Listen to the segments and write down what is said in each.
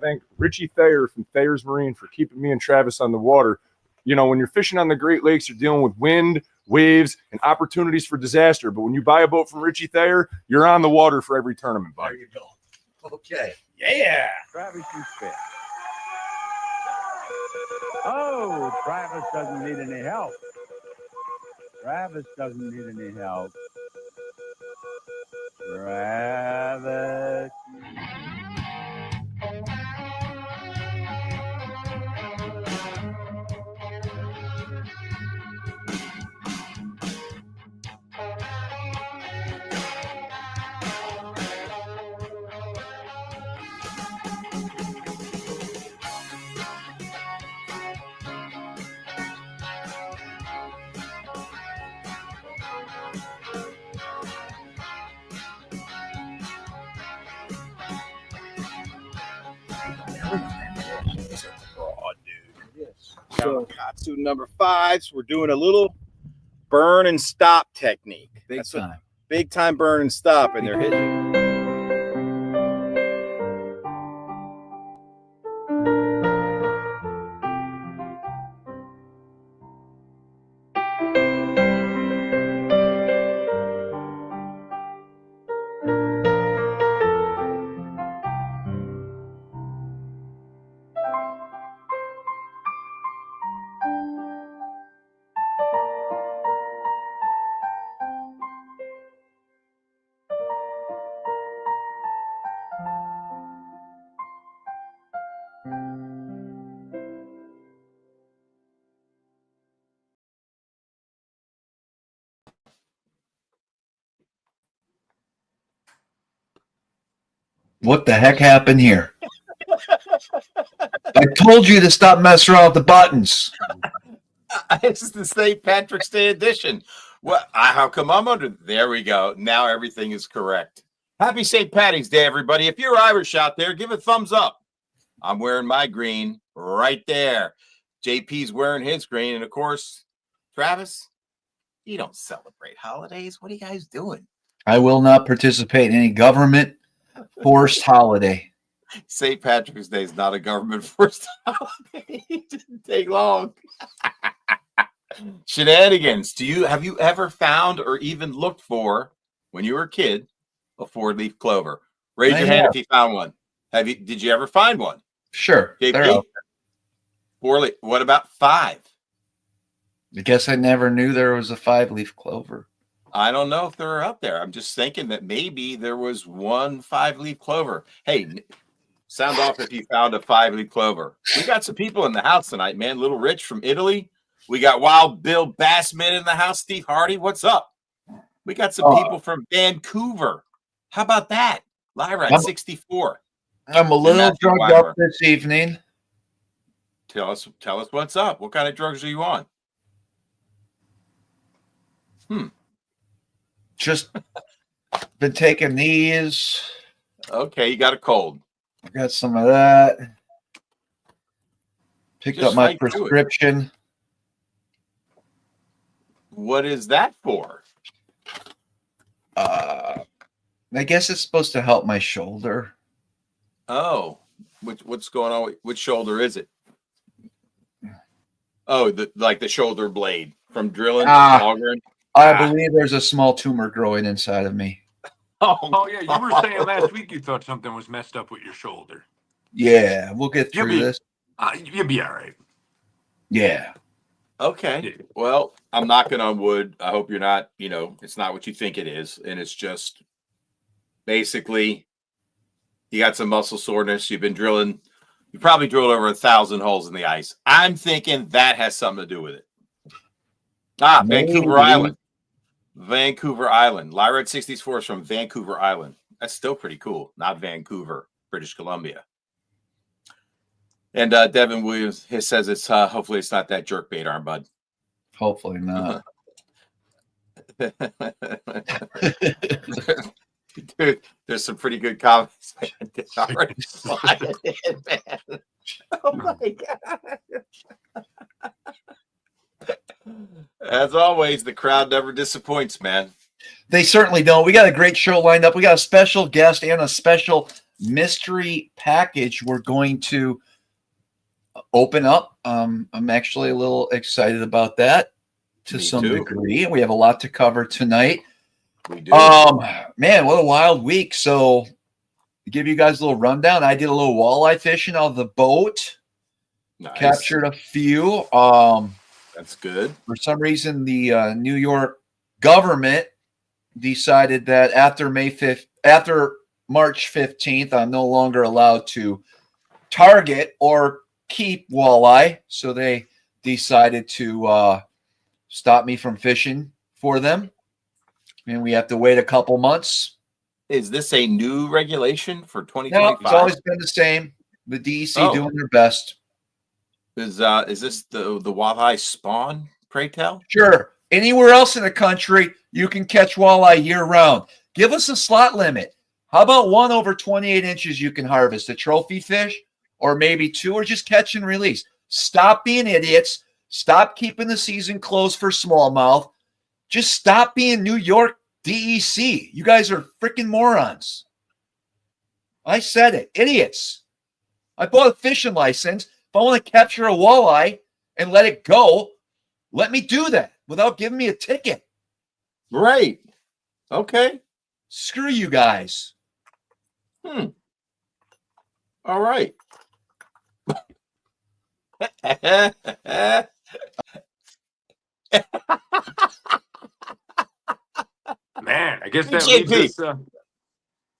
thank Richie Thayer from Thayer's Marine for keeping me and Travis on the water. You know, when you're fishing on the Great Lakes, you're dealing with wind, waves, and opportunities for disaster. But when you buy a boat from Richie Thayer, you're on the water for every tournament, bud. There you go. Okay. Yeah. Travis, you fish. Oh, Travis doesn't need any help. Travis doesn't need any help. Travis. So, Katsu number 5. So we're doing a little burn and stop technique. Big time burn and stop, and they're hitting. What the heck happened here? I told you to stop messing around with the buttons. It's the St. Patrick's Day edition. What? How come I'm under? There we go. Now everything is correct. Happy St. Patty's Day, everybody. If you're Irish out there, give a thumbs up. I'm wearing my green right there. JP's wearing his green. And, of course, Travis, you don't celebrate holidays. What are you guys doing? I will not participate in any government-forced holiday. St. Patrick's Day is not a government-forced holiday. It didn't take long. Shenanigans. Have you ever found or even looked for, when you were a kid, a 4-leaf clover? Raise your hand if you found one. Did you ever find one? Sure. JP? 4-leaf. What about 5? I guess I never knew there was a 5-leaf clover. I don't know if they're out there. I'm just thinking that maybe there was one 5-leaf clover. Hey, sound off if you found a 5-leaf clover. We got some people in the house tonight, man. Little Rich from Italy. We got Wild Bill Bassman in the house. Steve Hardy, what's up? We got some people from Vancouver. How about that? Lyra at 64. I'm a little drugged up this evening. Tell us what's up. What kind of drugs are you on? Just been taking these. Okay, you got a cold. I got some of that. Picked Just up my right prescription. What is that for? I guess it's supposed to help my shoulder. Oh, what's going on? Which shoulder is it? Oh, like the shoulder blade from drilling. I believe there's a small tumor growing inside of me. Oh yeah, you were saying last week you thought something was messed up with your shoulder. Yeah, we'll get through this. You'll be all right. Yeah. Okay. Well, I'm knocking on wood. I hope you're not, it's not what you think it is. And it's just basically you got some muscle soreness. You've been drilling. You probably drilled over 1,000 holes in the ice. I'm thinking that has something to do with it. Vancouver Island. Vancouver Island. Lyra at 64 is from Vancouver Island. That's still pretty cool. Not Vancouver, British Columbia. And Devin Williams says it's hopefully it's not that jerk bait arm, bud. Hopefully not. Dude, there's some pretty good comments. Oh my god. As always, the crowd never disappoints, man. They certainly don't. We got a great show lined up. We got a special guest and a special mystery package we're going to open up. I'm actually a little excited about that to Me some too. degree. We have a lot to cover tonight. We do. Man, what a wild week. So to give you guys a little rundown, I did a little walleye fishing out of the boat. Nice. Captured a few. That's good. For some reason, the New York government decided that after March 15th, I'm no longer allowed to target or keep walleye. So they decided to stop me from fishing for them. And we have to wait a couple months. Is this a new regulation for No, 2025? it's always been the same. The DEC doing their best. Is this the walleye spawn, pray tell? Sure. Anywhere else in the country, you can catch walleye year round. Give us a slot limit. How about 1 over 28 inches you can harvest, a trophy fish, or maybe 2, or just catch and release. Stop being idiots. Stop keeping the season closed for smallmouth. Just stop being New York DEC. You guys are freaking morons. I said it. Idiots. I bought a fishing license. If I want to capture a walleye and let it go, let me do that without giving me a ticket. Right. Okay. Screw you guys. All right. Man, I guess Hey, that JP. leads us.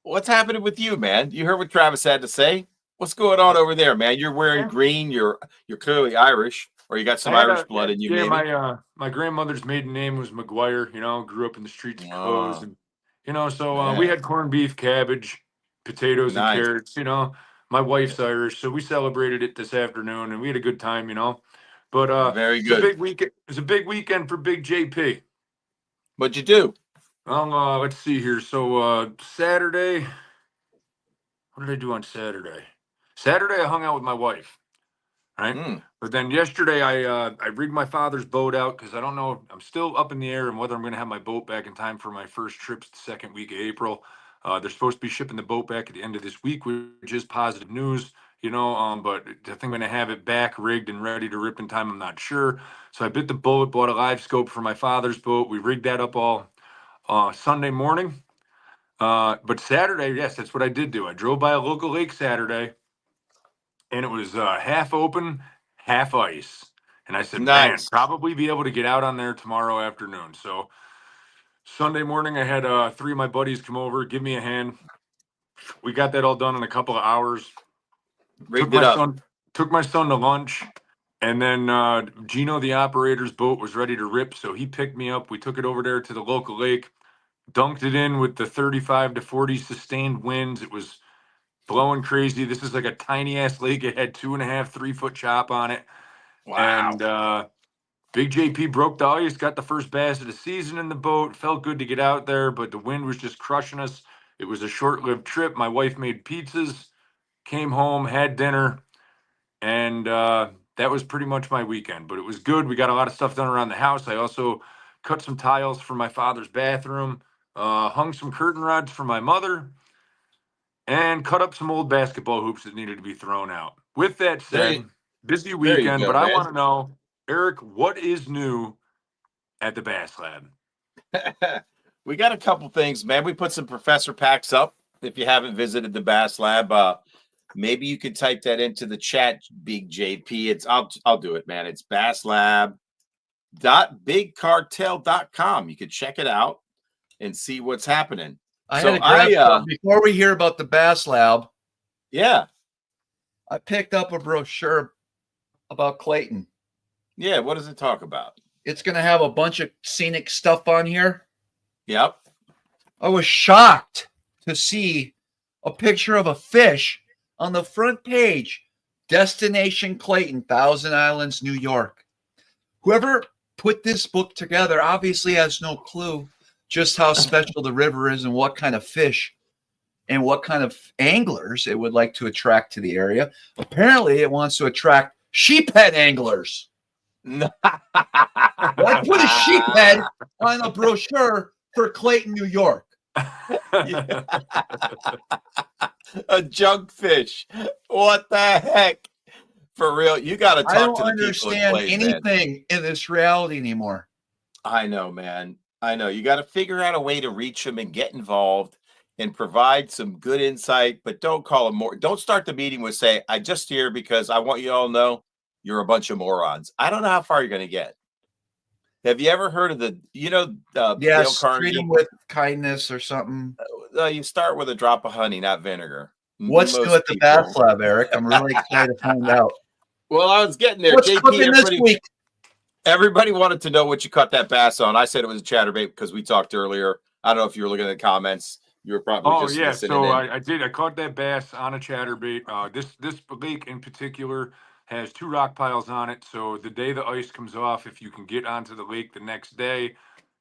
What's happening with you, man? You heard what Travis had to say? What's going on over there, man? You're wearing Yeah. green. You're clearly Irish, or you got some I had Irish blood in you, yeah, maybe. my grandmother's maiden name was McGuire. Grew up in the streets of Coes, Oh, and so we yeah. had corned beef, cabbage, potatoes, and Nice. carrots. My wife's Irish, so we celebrated it this afternoon, and we had a good time. But Very it's a good. big weekend. It's a big weekend for Big JP. What'd you do? Let's see here. So Saturday, what did I do on Saturday? Saturday, I hung out with my wife. Right. Mm, But then yesterday, I rigged my father's boat out because I don't know. I'm still up in the air and whether I'm going to have my boat back in time for my first trips the second week of April. They're supposed to be shipping the boat back at the end of this week, which is positive news. But I think I'm going to have it back rigged and ready to rip in time. I'm not sure. So I bit the bullet, bought a live scope for my father's boat. We rigged that up all Sunday morning. But Saturday, yes, that's what I did do. I drove by a local lake Saturday, and it was half open, half ice. And I said, man, nice. probably be able to get out on there tomorrow afternoon. So Sunday morning, I had 3 of my buddies come over, give me a hand. We got that all done in a couple of hours. Rigged it up. Took my son to lunch, and then Gino, the operator's boat, was ready to rip. So he picked me up. We took it over there to the local lake, dunked it in with the 35 to 40 sustained winds. It was blowing crazy. This is like a tiny ass lake. It had 2.5, 3-foot chop on it. Wow. And Big JP broke the ice, got the first bass of the season in the boat. Felt good to get out there, but the wind was just crushing us. It was a short-lived trip. My wife made pizzas, came home, had dinner, and that was pretty much my weekend. But it was good. We got a lot of stuff done around the house. I also cut some tiles for my father's bathroom, hung some curtain rods for my mother, and cut up some old basketball hoops that needed to be thrown out. With that said, busy There you weekend, go, but I man. want to know, Eric, what is new at the Bass Lab? We got a couple things, man. We put some professor packs up. If you haven't visited the Bass Lab, maybe you could type that into the chat, Big JP. I'll do it, man. It's basslab.bigcartel.com. You could check it out and see what's happening. Before we hear about the Bass Lab, yeah, I picked up a brochure about Clayton. Yeah, what does it talk about? It's going to have a bunch of scenic stuff on here. Yep. I was shocked to see a picture of a fish on the front page. Destination Clayton, Thousand Islands, New York. Whoever put this book together obviously has no clue just how special the river is and what kind of fish and what kind of anglers it would like to attract to the area. Apparently, it wants to attract sheephead anglers. I put a sheephead on a brochure for Clayton, New York. A junk fish. What the heck? For real, you got to I talk don't to the people in understand place, man. anything in this reality anymore. I know, man. I know. You got to figure out a way to reach them and get involved and provide some good insight, but don't call them more. Don't start the meeting with say, I just here because I want you all to know you're a bunch of morons. I don't know how far you're going to get. Have you ever heard of Dale Yes, treat Carnegie? them with kindness or something. You start with a drop of honey, not vinegar. What's new Most at the people- bath lab, Eric? I'm really excited to find out. Well, I was getting there. What's JP, cooking this week? everybody wanted to know what you caught that bass on. I said it was a chatterbait because we talked earlier. I don't know if you were looking at the comments. You were probably just listening so in. I did. I caught that bass on a chatterbait. This lake in particular has 2 rock piles on it. So the day the ice comes off, if you can get onto the lake the next day,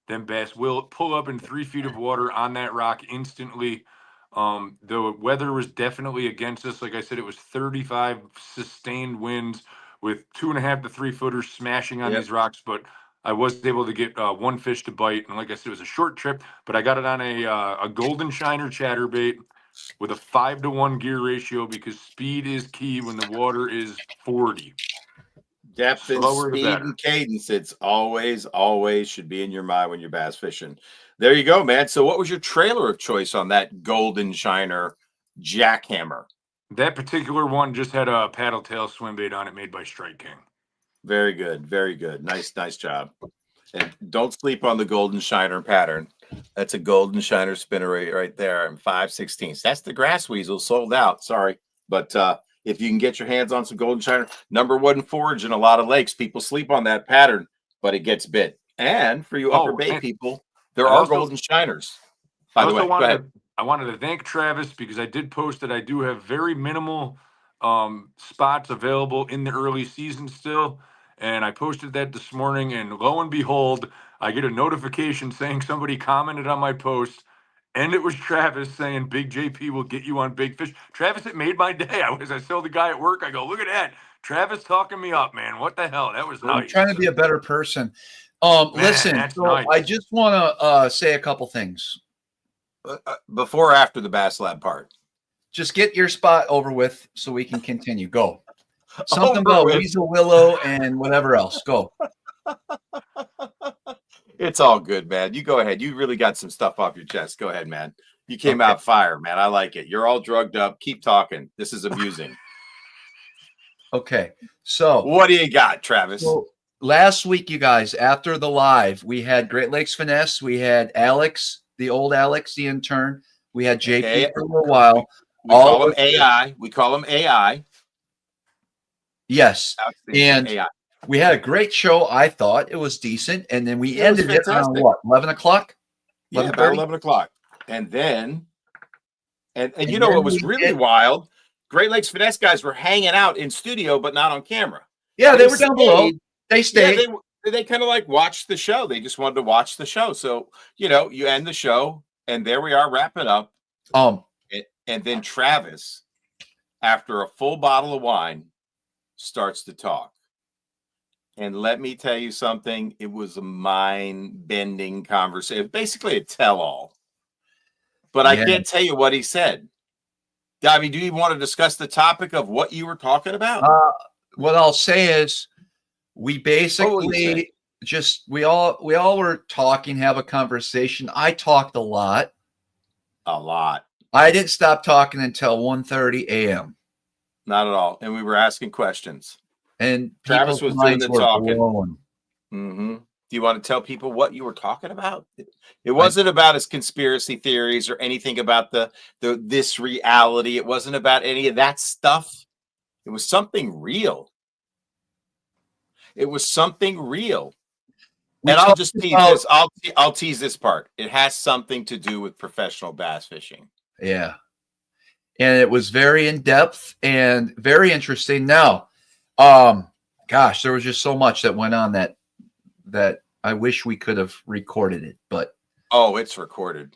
then bass will pull up in 3 feet of water on that rock instantly. The weather was definitely against us. Like I said, it was 35 sustained winds with 2.5 to 3 footers smashing on these rocks, but I was able to get 1 fish to bite. And like I said, it was a short trip, but I got it on a golden shiner chatterbait with a 5-to-1 gear ratio because speed is key when the water is 40. Depth and Slower the speed better. and cadence. It's always should be in your mind when you're bass fishing. There you go, man. So what was your trailer of choice on that golden shiner jackhammer? That particular one just had a paddle tail swim bait on it made by Strike King. Very good. Very good. Nice job. And don't sleep on the golden shiner pattern. That's a golden shiner spinner right there in 5/16. That's the grass weasel sold out. Sorry. But if you can get your hands on some golden shiner, #1 forage in a lot of lakes, people sleep on that pattern, but it gets bit. And for you Upper Bay people, there are golden shiners. By the way, go ahead. I wanted to thank Travis because I did post that I do have very minimal spots available in the early season still. And I posted that this morning, and lo and behold, I get a notification saying somebody commented on my post, and it was Travis saying Big JP will get you on big fish. Travis, it made my day. I saw the guy at work. I go, look at that. Travis talking me up, man. What the hell? That was nice. I'm trying to be a better person. Listen, that's so nice. I just want to say a couple things. Before or after the Bass Lab part? Just get your spot over with so we can continue. Go. Something Over about with. Weasel Willow and whatever else. Go. It's all good, man. You go ahead. You really got some stuff off your chest. Go ahead, man. You came Okay. out fire, man. I like it. You're all drugged up. Keep talking. This is amusing. Okay. So What do you got, Travis? So last week, you guys, after the live, we had Great Lakes Finesse. We had Alex, the old Alex, the intern. We had JP Okay. for a little while. We call him AI. We call him AI. Yes. And AI. we had a great show. I thought it was decent. And then we It was ended it on fantastic. what, 11 o'clock? Yeah, about 11:30? 11 o'clock. And then, and you And know then what was we really did- wild? Great Lakes Finesse guys were hanging out in studio, but not on camera. Yeah, they were down below. stayed. They stayed. Yeah, they kind of like watched the show. They just wanted to watch the show. So, you end the show, and there we are wrapping up. And then Travis, after a full bottle of wine, starts to talk. And let me tell you something. It was a mind-bending conversation, basically a tell-all. But I can't tell you what he said. I mean, do you want to discuss the topic of what you were talking about? What I'll say is we basically we all were talking, have a conversation. I talked a lot. I didn't stop talking until 1:30 a.m. Not at all. And we were asking questions. And Travis was doing the talking. Blowing. Mm-hmm. Do you want to tell people what you were talking about? It wasn't about his conspiracy theories or anything about this reality. It wasn't about any of that stuff. It was something real. It was something real. And I'll just tease this. I'll tease this part. It has something to do with professional bass fishing. Yeah. And it was very in-depth and very interesting. Now, gosh, there was just so much that went on that I wish we could have recorded it, but it's recorded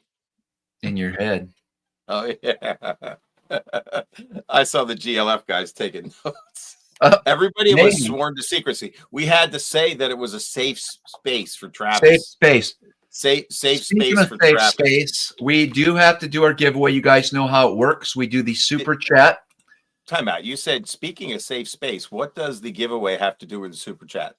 in your head. Oh yeah. I saw the GLF guys taking notes. Everybody was sworn to secrecy. We had to say that it was a safe space for Travis. Safe space. safe Speaking space of for safe Travis. space, we do have to do our giveaway. You guys know how it works. We do the super chat. Time out. You said, speaking of safe space, what does the giveaway have to do with the super chat?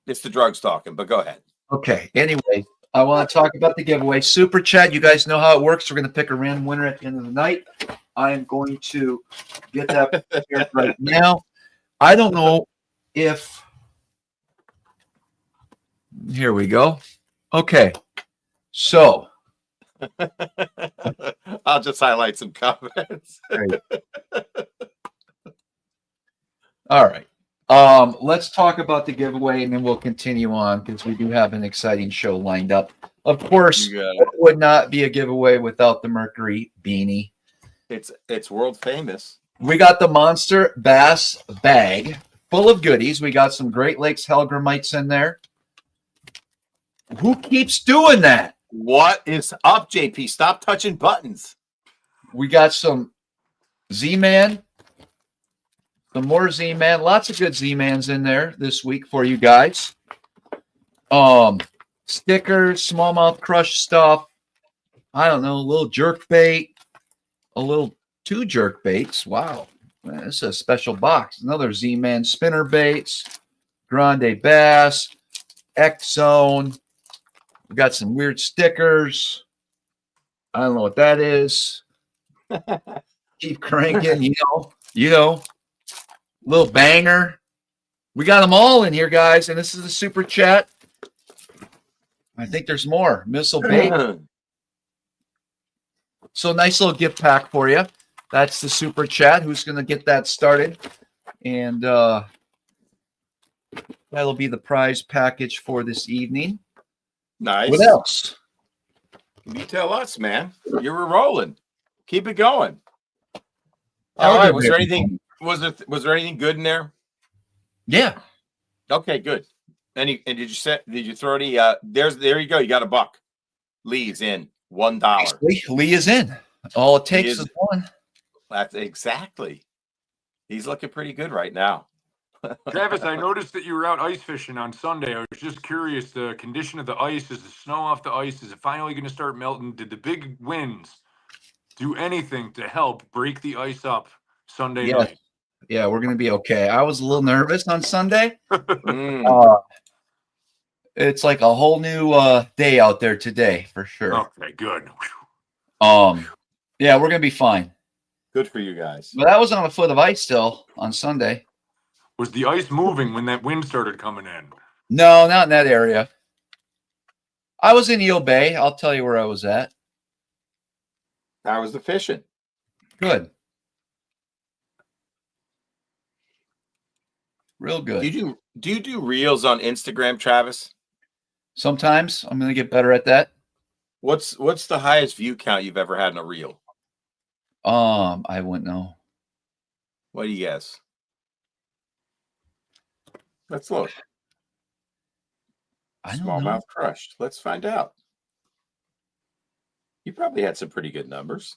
It's the drugs talking, but go ahead. Okay. Anyway, I want to talk about the giveaway. Super chat. You guys know how it works. We're going to pick a random winner at the end of the night. I am going to get that prepared right now. I don't know if. Here we go. Okay. So. I'll just highlight some comments. All right. Let's talk about the giveaway and then we'll continue on because we do have an exciting show lined up. Of course, it would not be a giveaway without the Mercury beanie. It's world famous. We got the Monster Bass bag full of goodies. We got some Great Lakes Hellgrammites in there. Who keeps doing that? What is up, JP? Stop touching buttons. We got some Z-Man. Some more Z-Man. Lots of good Z-Mans in there this week for you guys. Stickers, smallmouth crush stuff. I don't know, a little jerk bait. A little 2 jerk baits. Wow. Man, this is a special box. Another Z-Man spinner baits. Grande Bass. X-Zone. We got some weird stickers. I don't know what that is. Keep cranking, you know. Little banger. We got them all in here, guys. And this is the super chat. I think there's more. Missile bait. So nice little gift pack for you. That's the super chat. Who's going to get that started? And that'll be the prize package for this evening. Nice. What else? You tell us, man. You were rolling. Keep it going. All right. Was there anything? Was there anything good in there? Yeah. Okay, good. And did you throw any? There you go. You got $1. Lee's in $1. Lee is in. All it takes is one. That's exactly. He's looking pretty good right now. Travis, I noticed that you were out ice fishing on Sunday. I was just curious, the condition of the ice, is the snow off the ice? Is it finally going to start melting? Did the big winds do anything to help break the ice up Sunday night? Yeah, we're going to be okay. I was a little nervous on Sunday. It's like a whole new day out there today for sure. Okay, good. Yeah, we're going to be fine. Good for you guys. But that was on a foot of ice still on Sunday. Was the ice moving when that wind started coming in? No, not in that area. I was in Eel Bay. I'll tell you where I was at. How was the fishing? Good. Real good. Do you do reels on Instagram, Travis? Sometimes. I'm going to get better at that. What's the highest view count you've ever had in a reel? I wouldn't know. What do you guess? Let's look. I don't know. Smallmouth crushed. Let's find out. You probably had some pretty good numbers.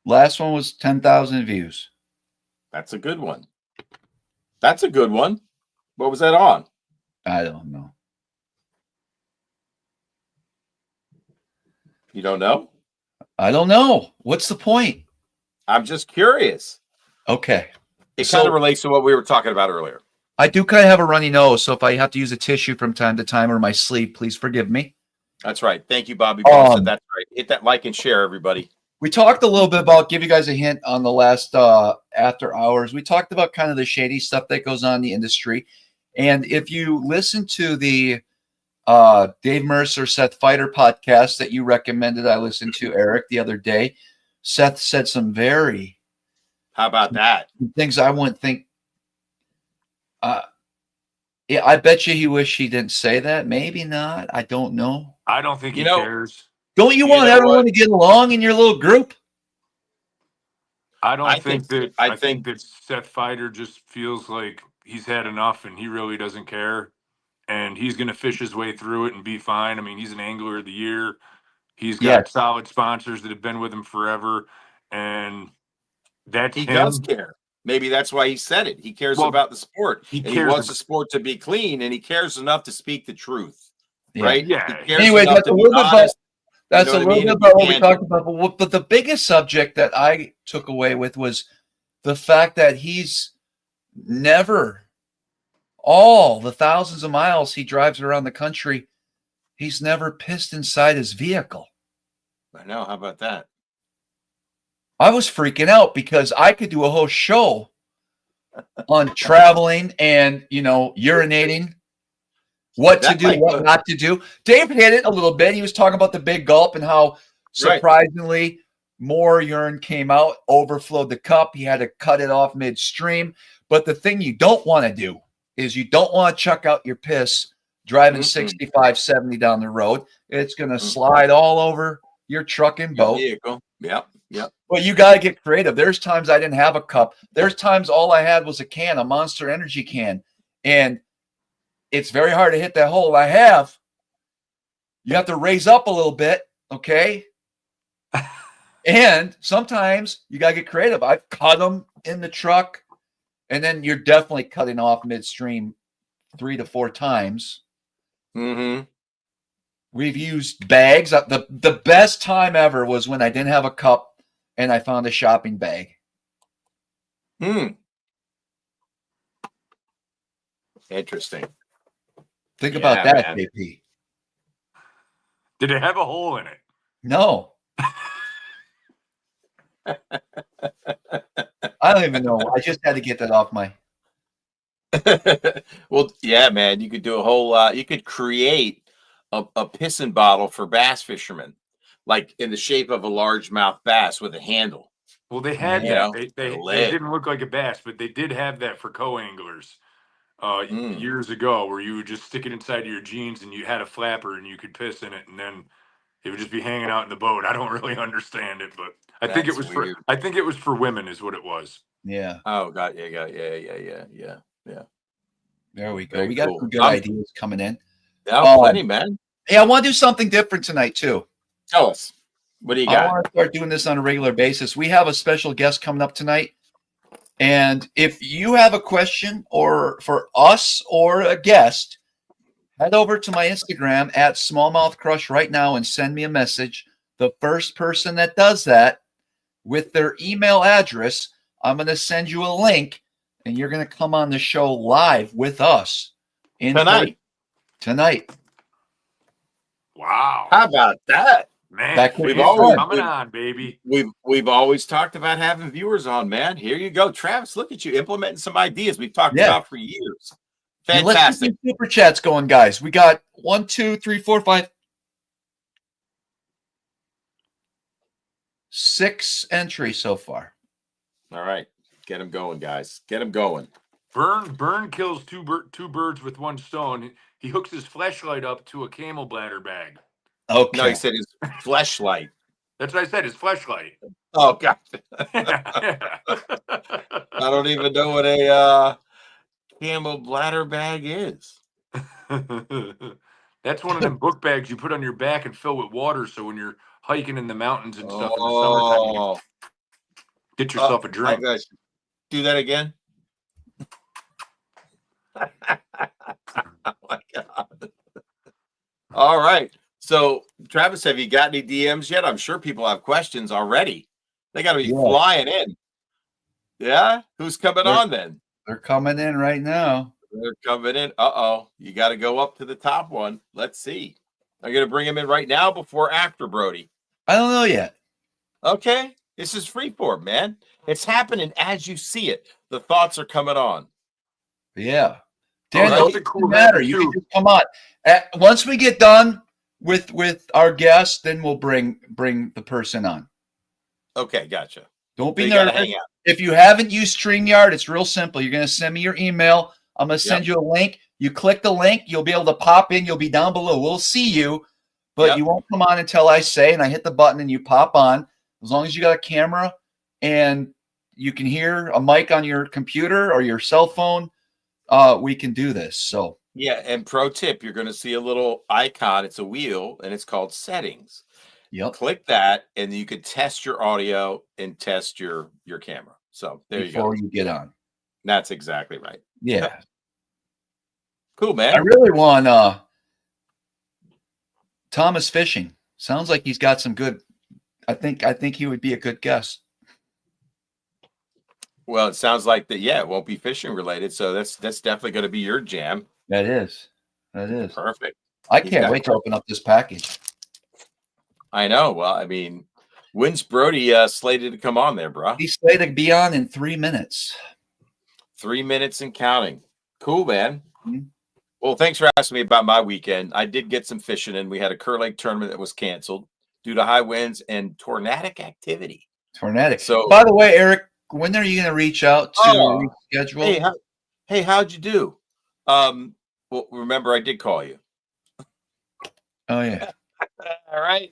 Last one was 10,000 views. That's a good one. That's a good one. What was that on? I don't know. You don't know? I don't know. What's the point? I'm just curious. Okay. It kind of relates to what we were talking about earlier. I do kind of have a runny nose, so if I have to use a tissue from time to time or my sleeve, please forgive me. That's right. Thank you, Bobby Boston. That's right. Hit that like and share, everybody. We talked a little bit about, give you guys a hint on the last after hours. We talked about kind of the shady stuff that goes on in the industry. And if you listen to the Dave Mercer, Seth Fighter podcast that you recommended I listened to, Eric, the other day, Seth said some very... How about that? Things I wouldn't think. Yeah, I bet you he wished he didn't say that. Maybe not. I don't know. I don't think he cares. Don't you want everyone to get along in your little group? I think that Seth Fighter just feels like he's had enough and he really doesn't care. And he's going to fish his way through it and be fine. I mean, he's an angler of the year. He's got solid sponsors that have been with him forever. And that's he does care. Maybe that's why he said it. He cares Well, about the sport. he And he cares wants ab- the sport to be clean, and he cares enough to speak the truth. Yeah. Right? Yeah. He cares Anyway, enough that's to a be little bit about honest. that's know a what I little mean? bit And be about what we candid. talked about. But the biggest subject that I took away with was the fact that he's never, all the thousands of miles he drives around the country, he's never pissed inside his vehicle. I know. How about that? I was freaking out because I could do a whole show on traveling and, urinating, what to That do, might what go- not to do. Dave hit it a little bit. He was talking about the big gulp and how surprisingly more urine came out, overflowed the cup. He had to cut it off midstream. But the thing you don't want to do is you don't want to chuck out your piss driving 65, 70 down the road. It's going to slide all over your truck and boat. Vehicle. Yep. Well, you got to get creative. There's times I didn't have a cup. There's times all I had was a Monster Energy can. And it's very hard to hit that hole. You have to raise up a little bit, okay? And sometimes you got to get creative. I've cut them in the truck, and then you're definitely cutting off midstream 3 to 4 times. Mm-hmm. We've used bags. The best time ever was when I didn't have a cup and I found a shopping bag. Interesting. Think about that, man. JP. Did it have a hole in it? No. I don't even know. I just had to get that off my. Well, yeah, man. You could do a whole lot. You could create a pissin' bottle for bass fishermen, like in the shape of a largemouth bass with a handle. Well, they had Yeah. that. They Lid. didn't look like a bass, but they did have that for co-anglers years ago, where you would just stick it inside of your jeans and you had a flapper and you could piss in it, and then it would just be hanging out in the boat. I don't really understand it, but I think it That's was weird. for women, is what it was. Yeah. Oh, God. Yeah. There we go. Very We got cool. some good ideas coming in. Yeah, plenty, man. Hey, I want to do something different tonight, too. Tell us. What do you I got? want to start doing this on a regular basis. We have a special guest coming up tonight. And if you have a question or for us or a guest, head over to my Instagram at SmallmouthCrush right now and send me a message. The first person that does that with their email address, I'm going to send you a link and you're going to come on the show live with us tonight. Wow. How about that? Man, That could We've be always- fun. coming on, baby. We've always talked about having viewers on, man. Here you go, Travis. Look at you implementing some ideas we've talked about for years. And let's Fantastic. get some super chats going, guys. We got 1, 2, 3, 4, 5, 6 entries so far. All right, get them going, guys. Get them going. Burn kills two birds with one stone. He hooks his flashlight up to a camel bladder bag. Okay. No, he said his fleshlight. That's what I said. His flashlight. Oh God, Yeah. I don't even know what a camel bladder bag is. That's one of them book bags you put on your back and fill with water. So when you're hiking in the mountains and stuff in the summertime, you can get yourself a drink. Guys, do that again. Oh my God. All right. So, Travis, have you got any DMs yet? I'm sure people have questions already. They got to be flying in. Yeah? Who's coming on then? They're coming in right now. They're coming in. Uh-oh. You got to go up to the top one. Let's see. Are you going to bring them in right now, before or after, Brody? I don't know yet. Okay. This is freeform, man. It's happening as you see it. The thoughts are coming on. Yeah. Oh, Daniel, that's it a cool doesn't matter. habit, You too. can just come on. Once we get done with our guest, then we'll bring the person on. Okay, gotcha. Don't be You gotta nervous. hang out. If you haven't used StreamYard, it's real simple. You're going to send me your email. I'm going to send you a link. You click the link. You'll be able to pop in. You'll be down below. We'll see you, but you won't come on until I say, and I hit the button and you pop on. As long as you got a camera and you can hear a mic on your computer or your cell phone, we can do this. So Yeah, and pro tip, you're going to see a little icon. It's a wheel, and it's called settings. Yep. Click that, and you can test your audio and test your camera. So there before you go. you get on. That's exactly right. Yeah. Cool, man. I really want Thomas Fishing. Sounds like he's got some good. I think he would be a good guest. Well, it sounds like that. Yeah, it won't be fishing related, so that's definitely going to be your jam. That is. Perfect. I He's can't got- wait to open up this package. I know. Well, I mean, when's Brody slated to come on there, bro? He's slated to be on in 3 minutes. 3 minutes and counting. Cool, man. Mhm. Well, thanks for asking me about my weekend. I did get some fishing in. We had a Kerr Lake tournament that was canceled due to high winds and tornadic activity. Tornadic. So, by the way, Eric, when are you going to reach out to reschedule? Hey, how'd you do? Well, remember I did call you. Oh yeah. All right.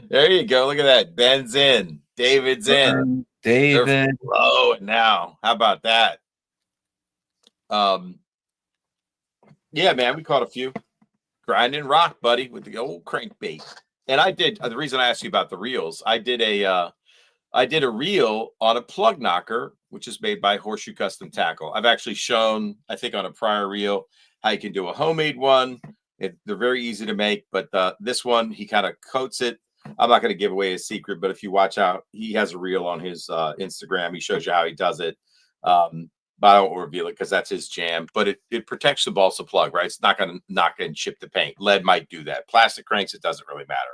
There you go. Look at that. Ben's in. David's in. David. Oh, and now how about that? Yeah, man, we caught a few. Grinding rock, buddy, with the old crankbait. And I did. The reason I asked you about the reels, I did a reel on a plug knocker, which is made by Horseshoe Custom Tackle. I've actually shown, I think, on a prior reel how you can do a homemade one. They're very easy to make, but this one, he kind of coats it. I'm not going to give away his secret, but if you watch out, he has a reel on his Instagram. He shows you how he does it. But I won't reveal it because that's his jam. But it protects the balsa plug, right? It's not going to knock and chip the paint. Lead might do that. Plastic cranks, it doesn't really matter.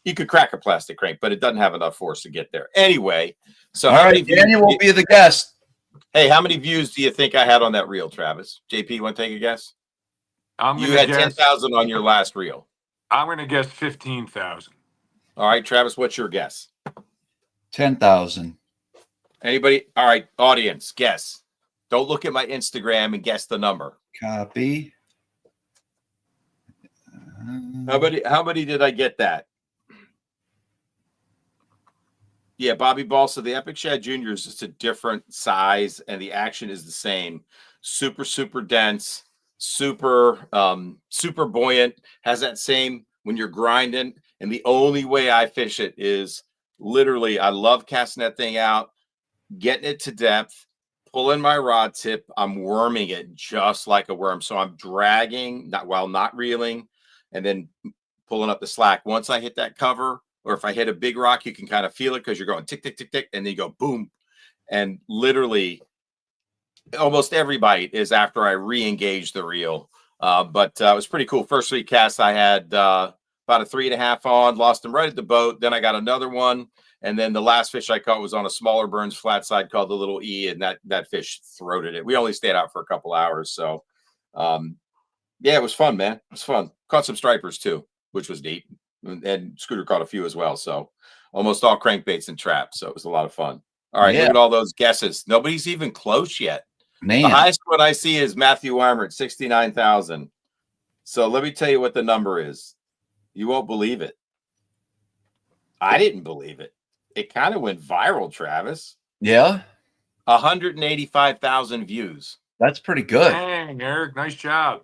You could crack a plastic crank, but it doesn't have enough force to get there. Anyway, so all right, Daniel will be the guest. Hey, how many views do you think I had on that reel, Travis? JP, you want to take a guess? You had 10,000 on your last reel. I'm going to guess 15,000. All right, Travis, what's your guess? 10,000. Anybody? All right, audience, guess. Don't look at my Instagram and guess the number. Copy. How many did I get that? Yeah, Bobby Balsa, the Epic Shad Jr. is just a different size, and the action is the same. Super, super dense, super buoyant. Has that same when you're grinding. And the only way I fish it is literally, I love casting that thing out, getting it to depth, pulling my rod tip. I'm worming it just like a worm. So I'm dragging while not reeling, and then pulling up the slack. Once I hit that cover, or if I hit a big rock, you can kind of feel it because you're going tick, tick, tick, tick, and then you go boom. And literally almost every bite is after I re-engage the reel. But it was pretty cool. First 3 casts, I had about a 3.5 on, lost him right at the boat. Then I got another one. And then the last fish I caught was on a smaller Burns flat side called the Little E, and that fish throated it. We only stayed out for a couple hours. So, yeah, it was fun, man. It was fun. Caught some stripers too, which was neat. And Scooter caught a few as well. So almost all crankbaits and traps. So it was a lot of fun. All right, look at all those guesses. Nobody's even close yet. Man. The highest one I see is Matthew Weimer at 69,000. So let me tell you what the number is. You won't believe it. I didn't believe it. It kind of went viral, Travis. Yeah. 185,000 views. That's pretty good. Dang, Eric, nice job.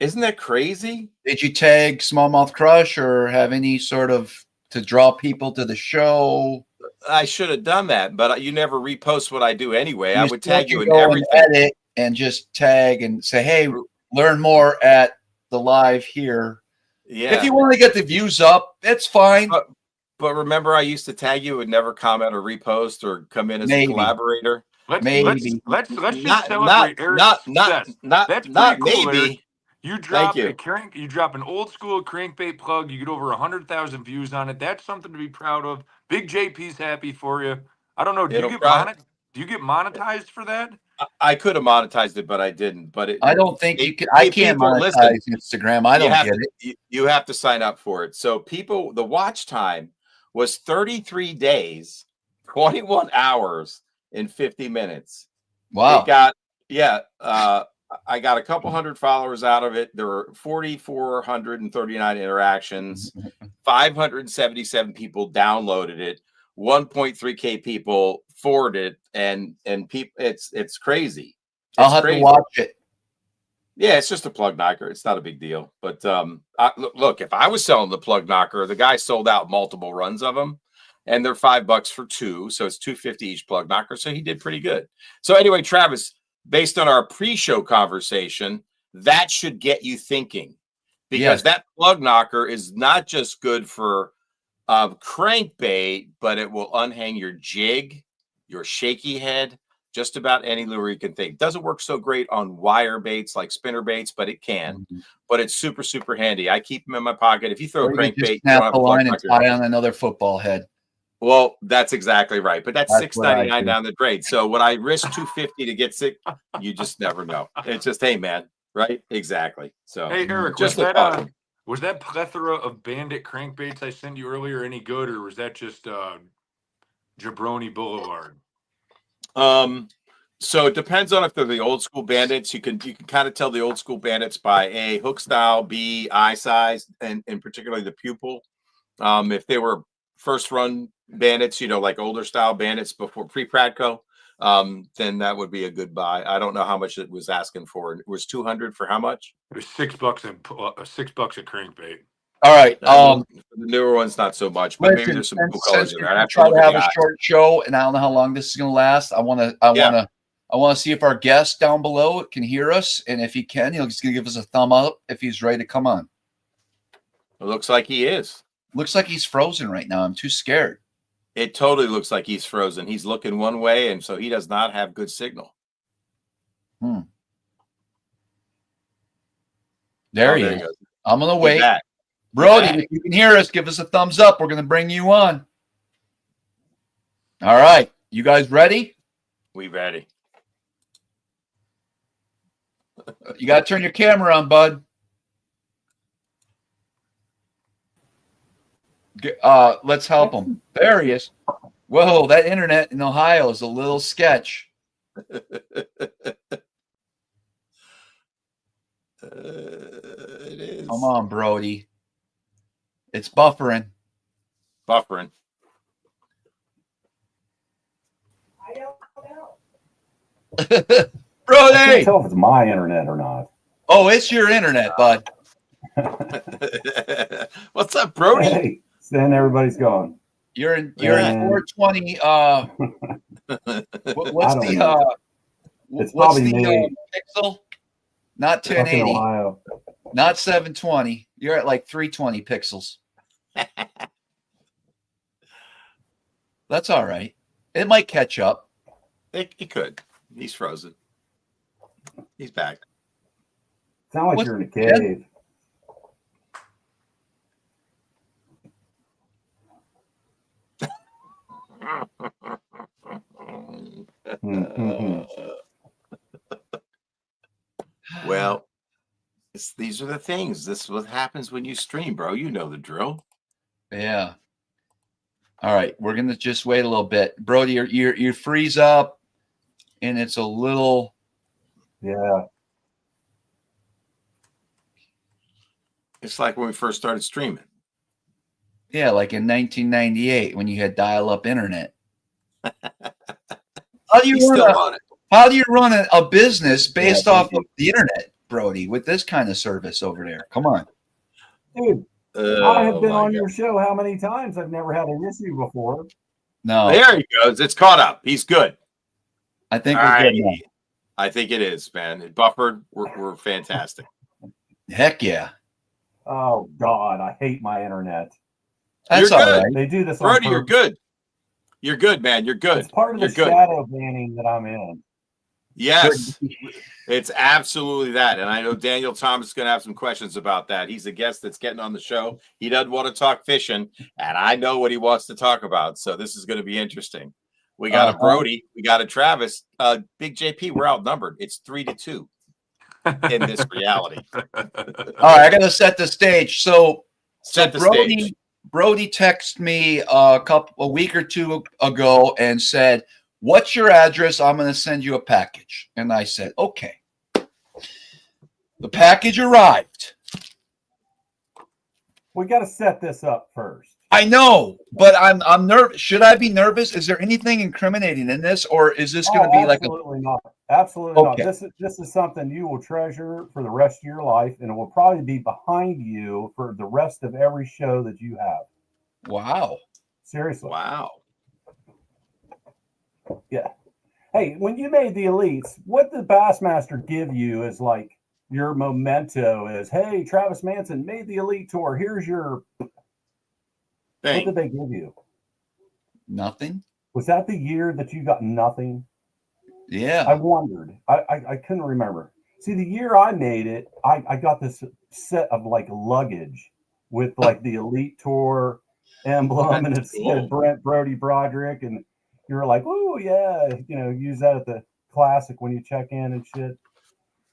Isn't that crazy? Did you tag Smallmouth Crush or have any sort of to draw people to the show? I should have done that, but you never repost what I do anyway. I would tag you in go everything. And edit and just tag and say, hey, learn more at the live here. Yeah. If you want to get the views up, it's fine. But remember, I used to tag you and never comment or repost or come in as a collaborator. Let's just Not- celebrate Eric's success. That's not pretty cool, maybe. Eric. You drop you. a crank, you drop an old school crankbait plug, you get over 100,000 views on it. That's something to be proud of. Big JP's happy for you. I don't know. Do you get monetized for that? I could have monetized it, but I didn't. But I don't think you can. I can't monetize Instagram. I don't get it. You have to sign up for it. So the watch time was 33 days, 21 hours, and 50 minutes. Wow. I got a couple hundred followers out of it. There were 4,439 interactions. 577 people downloaded it. 1.3K people forwarded it, and people, it's crazy. I'll have to watch it. Yeah, it's just a plug knocker. It's not a big deal. But look, if I was selling the plug knocker, the guy sold out multiple runs of them, and they're $5 for 2, so it's $2.50 each plug knocker. So he did pretty good. So anyway, Travis, based on our pre-show conversation, that should get you thinking, because that plug knocker is not just good for crankbait, but it will unhang your jig, your shaky head, just about any lure you can think. Doesn't work so great on wire baits like spinner baits, but it can. But it's super, super handy. I keep them in my pocket. If you throw a crankbait, you don't have a a line plug and tie on another football head. Well, that's exactly right. But that's $6.99 do. down the drain. So when I risk $2.50 to get sick, you just never know. It's just, hey, man, right? Exactly. So Hey, Eric, just was that plethora of Bandit crankbaits I sent you earlier any good, or was that just Jabroni Boulevard? So it depends on if they're the old school Bandits. You can kind of tell the old school Bandits by A, hook style, B, eye size, and particularly the pupil. If they were first run Bandits, like older style Bandits before pre-Pradco, then that would be a good buy. I don't know how much it was asking for. It was $200 for how much? It was $6 and $6 a crankbait. All right. The newer one's not so much, but maybe there's some cool colors in there. I have to have a short show, and I don't know how long this is going to last. I want to see if our guest down below can hear us, and if he can, he's going to give us a thumb up if he's ready to come on. It looks like he is. Looks like he's frozen right now. I'm too scared. It totally looks like he's frozen. He's looking one way, and so he does not have good signal. There he is. I'm going to wait. Brody, if you can hear us, give us a thumbs up. We're going to bring you on. All right. You guys ready? We ready. You got to turn your camera on, bud. Let's help him. There he is. Whoa, that internet in Ohio is a little sketch. It is. Come on, Brody. It's buffering. Buffering. I don't know. Brody! I can't tell if it's my internet or not. Oh, it's your internet, bud. What's up, Brody? Hey, then everybody's going. You're in 420. What's the pixel? Not 1080. Ohio. Not 720. You're at like 320 pixels. That's all right. It might catch up. He could. He's frozen. He's back. Sound like you're in a cave. Well, these are the things. This is what happens when you stream, bro. You know the drill. Yeah. All right, we're gonna just wait a little bit, Brody. You freeze up, and it's a little. Yeah. It's like when we first started streaming. Yeah, like in 1998 when you had dial-up internet. How do you run a business based off of the internet, Brody, with this kind of service over there? Come on, dude. I have been on your show how many times? I've never had an issue before. No. There he goes. It's caught up. He's good. I think we're good now. I think it is, man. It buffered. We're fantastic. Heck yeah. Oh God, I hate my internet. That's all right. They do this. Brody, you're good. You're good, man. You're good. It's part of the shadow banning that I'm in. Yes, it's absolutely that. And I know Daniel Thomas is going to have some questions about that. He's a guest that's getting on the show. He doesn't want to talk fishing, and I know what he wants to talk about. So this is going to be interesting. We got a Brody. We got a Travis. Big JP, we're outnumbered. It's 3-2 in this reality. All right, I got to set the stage. So set the stage. Brody texted me a week or two ago and said, "What's your address? I'm going to send you a package." And I said, "Okay." The package arrived. We got to set this up first. I know, but I'm nervous. Should I be nervous? Is there anything incriminating in this, or is this going to be like absolutely not? Absolutely not. This is something you will treasure for the rest of your life, and it will probably be behind you for the rest of every show that you have. Wow. Seriously. Wow. Yeah. Hey, when you made the elites, what did Bassmaster give you as like your memento? Is hey, Travis Manson made the elite tour. Here's your. What Thing. did they give you? Nothing. Was that the year that you got nothing? Yeah. I wondered. I couldn't remember. See, the year I made it, I got this set of like luggage with like the elite tour emblem, and it said Brody Broderick, and you were like, oh yeah, use that at the classic when you check in and shit.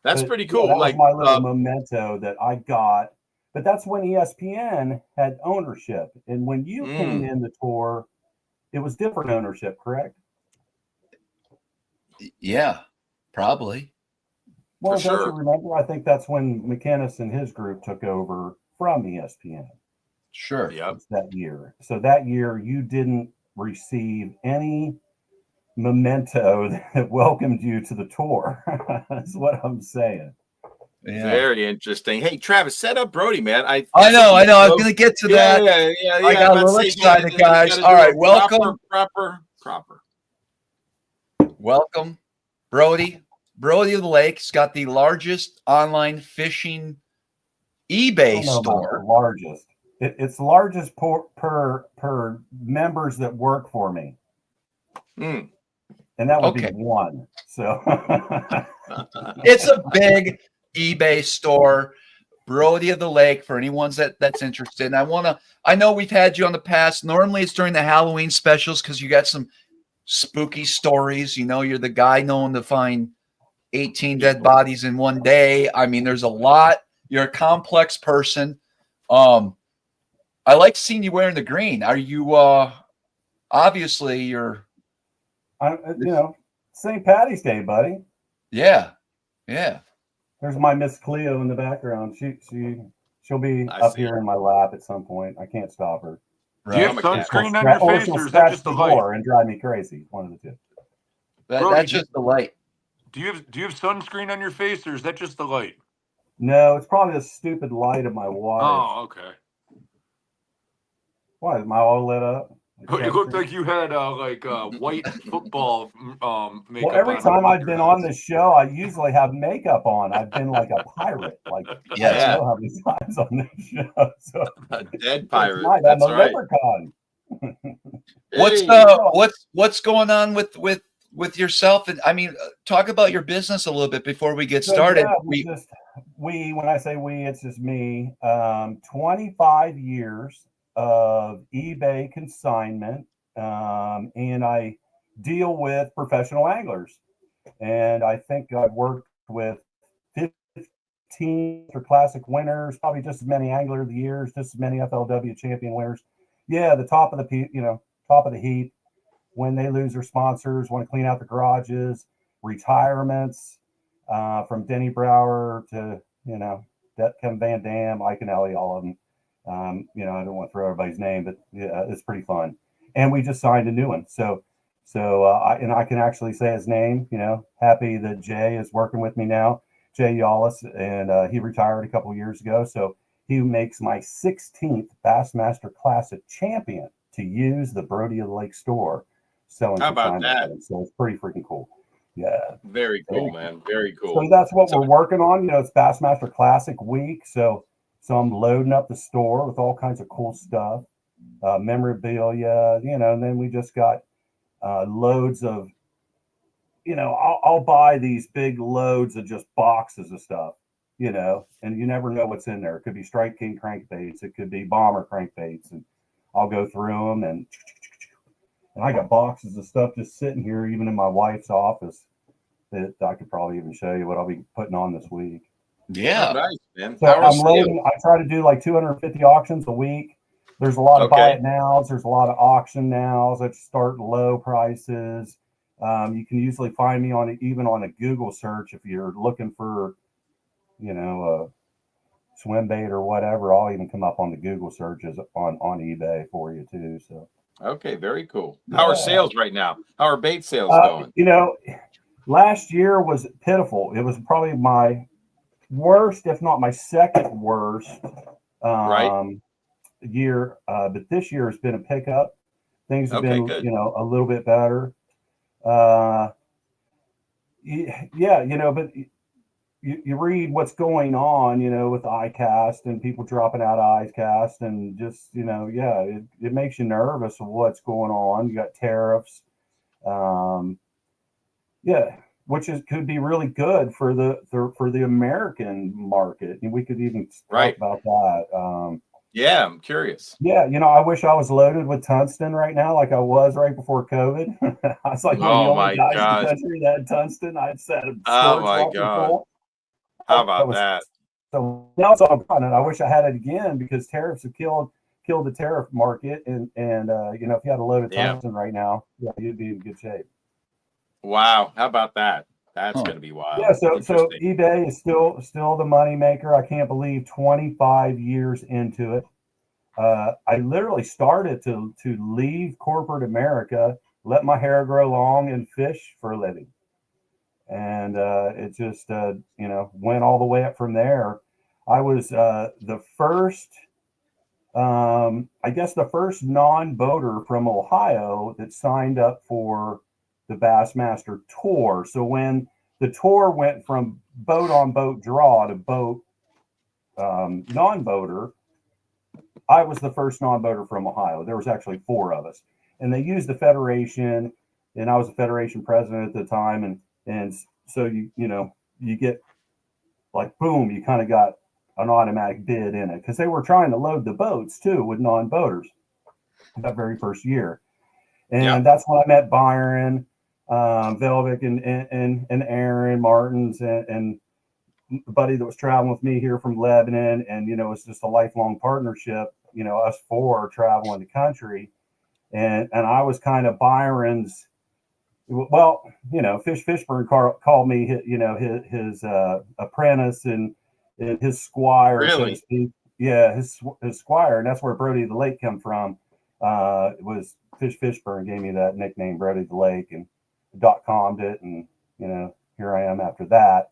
That's But, pretty cool. Yeah, that like was my little memento that I got. But that's when ESPN had ownership, and when you came in the tour, it was different ownership, correct? Yeah, probably. Well, For don't sure. you remember? I think that's when McInnes and his group took over from ESPN. Sure. Yep. It's that year. So that year you didn't receive any memento that welcomed you to the tour. That's what I'm saying. Yeah. Very interesting. Hey, Travis, set up Brody, man. I know. I was going to get to that. Yeah. I got a little excited, guys. All right, welcome. Proper. Welcome, Brody. Brody of the Lake's got the largest online fishing eBay store. Largest. It's largest per members that work for me. And that would be one. So it's a big eBay store. Brody of the Lake, for anyone that's interested. And I know we've had you on the past. Normally it's during the Halloween specials because you got some spooky stories. You're the guy known to find 18 dead bodies in one day. I mean, there's a lot. You're a complex person. I like seeing you wearing the green. Are you obviously you're St. Patty's Day, buddy. Yeah. There's my Miss Cleo in the background. She'll be up here in my lap at some point. I can't stop her. Do you have sunscreen on your face, or is that just the light? And drive me crazy. One of the two. That's just the light. Do you have sunscreen on your face, or is that just the light? No, it's probably the stupid light of my watch. Oh, okay. Why am I all lit up? It looked like you had white football makeup. Well, every time I've been on this show, I usually have makeup on. I've been like a pirate. Like I don't know how many times on this show. So a dead pirate. I'm a leprechaun. What's going on with yourself? And I mean, talk about your business a little bit before we get started. Yeah, when I say we, it's just me. 25 years of eBay consignment, and I deal with professional anglers. And I think I've worked with 15 for classic winners, probably just as many angler of the years, just as many FLW champion winners. Yeah, the top of the heap. When they lose their sponsors, want to clean out the garages, retirements, from Denny Brower to Kevin Van Dam, Ike and Ellie, all of them. I don't want to throw everybody's name, but yeah, it's pretty fun. And we just signed a new one. So I can actually say his name, happy that Jay is working with me now, Jay Yawlis, and he retired a couple of years ago. So he makes my 16th Bassmaster Classic champion to use the Brody of the Lake store selling. How about that? So it's pretty freaking cool. Yeah. Very cool, man. Very cool. So that's what we're working on. It's Bassmaster Classic week. So I'm loading up the store with all kinds of cool stuff, memorabilia, and then we just got loads of, I'll buy these big loads of just boxes of stuff, and you never know what's in there. It could be Strike King crankbaits. It could be Bomber crankbaits. And I'll go through them and I got boxes of stuff just sitting here, even in my wife's office, that I could probably even show you what I'll be putting on this week. Yeah. Oh, nice, man. So I'm loading. I try to do like 250 auctions a week. There's a lot of buy it nows. There's a lot of auction nows that start low prices. You can usually find me even on a Google search if you're looking for, a swim bait or whatever. I'll even come up on the Google searches on eBay for you too. So okay, very cool. How are sales right now? How are bait sales going? Last year was pitiful. It was probably my worst, if not my second worst year. But this year has been a pickup. Things have Okay, been, good. you know, a little bit better. Yeah, you know, but you read what's going on, you know, with ICAST and people dropping out of ICAST, and just, you know, yeah, it makes you nervous of what's going on. You got tariffs, yeah, which could be really good for the American market, and we could even talk about that. Yeah, I'm curious. Yeah, you know, I wish I was loaded with tungsten right now, like I was right before COVID. I was like one of the Oh only my guys in the gosh. country that had tungsten. I'd set a Oh storage my locker God. full. How about that? So now it's all gone, and I wish I had it again, because tariffs have killed the tariff market, and you know, if you had a load of tungsten right now, yeah, you'd be in good shape. Wow, how about that? That's going to be wild. Yeah, so eBay is still the money maker. I can't believe 25 years into it. I literally started to leave corporate America, let my hair grow long, and fish for a living. And it just, you know, went all the way up from there. I was the first, I guess, the first non-boater from Ohio that signed up for the Bassmaster Tour. So when the tour went from boat on boat draw to boat non-boater, I was the first non-boater from Ohio. There was actually 4 of us, and they used the federation, and I was the federation president at the time, and so you know, you get like, boom, you kind of got an automatic bid in it, because they were trying to load the boats too with non-boaters that very first year. And that's when I met Byron, Velvic, and Aaron Martins, and the buddy that was traveling with me here from Lebanon. And, you know, it's just a lifelong partnership, you know, us 4 traveling the country. And I was kind of Byron's, well, you know, Fishburne called me, you know, his apprentice and his squire, really? so to speak. Yeah, his squire, and that's where Brody the Lake come from. It was Fishburne gave me that nickname, Brody the Lake, and .com'd it, and, you know, here I am after that.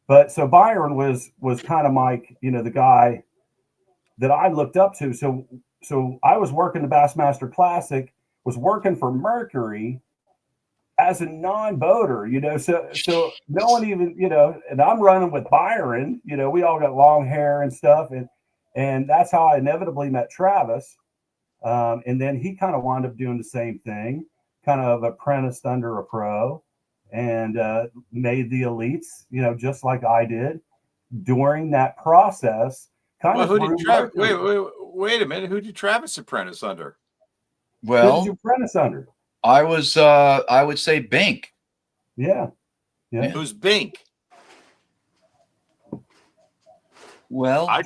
But so Byron was kind of my, you know, the guy that I looked up to. So I was working the Bassmaster Classic, was working for Mercury as a non-boater, you know, so no one even, you know, and I'm running with Byron, you know, we all got long hair and stuff, and that's how I inevitably met Travis. And then he kind of wound up doing the same thing, kind of apprenticed under a pro, and made the elites, you know, just like I did during that process. Well, who did Travis? Wait a minute. Who did Travis apprentice under? Well, who did you apprentice under? I would say Bink. Yeah. Who's Bink? Well, I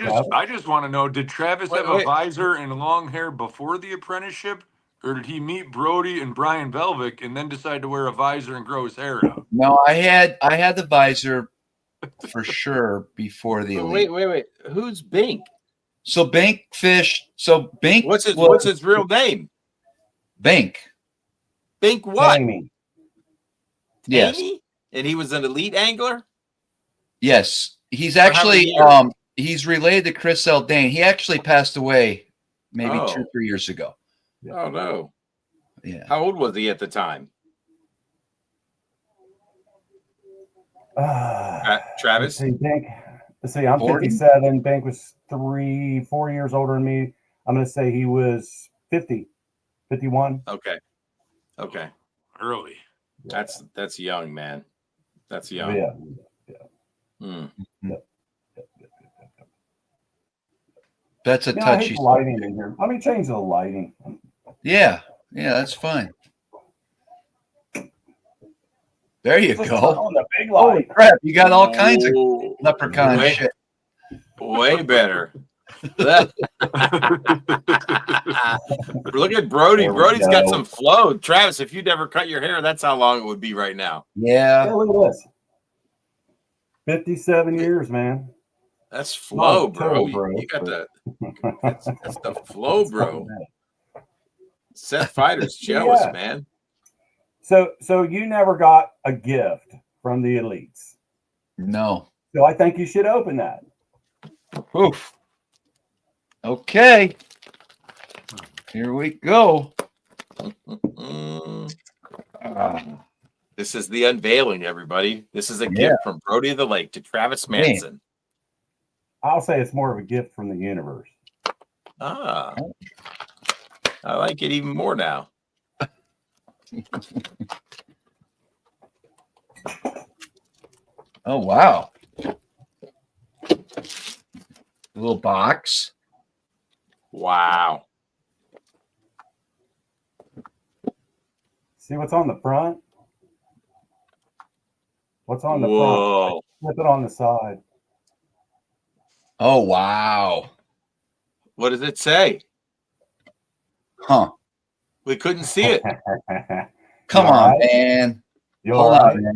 just want to know, did Travis have a visor and long hair before the apprenticeship, or did he meet Brody and Brian Velvic and then decide to wear a visor and grow his hair out? No, I had the visor for sure before the elite. Wait. Who's Bink? So Bink fished. So Bink. What's his real name? Bink. Bink what? Jamie. Yes. Jamie? And he was an elite angler? Yes. He's actually he's related to Chris Eldane. He actually passed away maybe 2 or 3 years ago. Oh no. Yeah. How old was he at the time? Travis? Let's see, I'm 57. Bink was 3-4 years older than me. I'm going to say he was 50, 51. Okay. Early. That's young, man. That's young. Yeah. That's a touchy lighting in here. Let me change the lighting. Yeah, that's fine. There you go. On the big light. Holy crap, you got all kinds of leprechaun shit. Way better. Look at Brody. Brody's got some flow. Travis, if you'd ever cut your hair, that's how long it would be right now. Yeah. Look at this. 57 years, man. That's flow, bro. Bro. You got that. That's the flow, bro. Seth Fighter's jealous, man. So you never got a gift from the elites? No. So I think you should open that. Oof. Okay. Here we go. This is the unveiling, everybody. This is a Yeah. gift from Brody the Lake to Travis Manson. I'll say it's more of a gift from the universe. Ah, I like it even more now. Oh, wow. A little box. Wow. See what's on the front? What's on the front? Whoa. Flip it on the side. Oh, wow. What does it say? Huh. We couldn't see it. Come You all on, right? man. You Hold all on, right? man.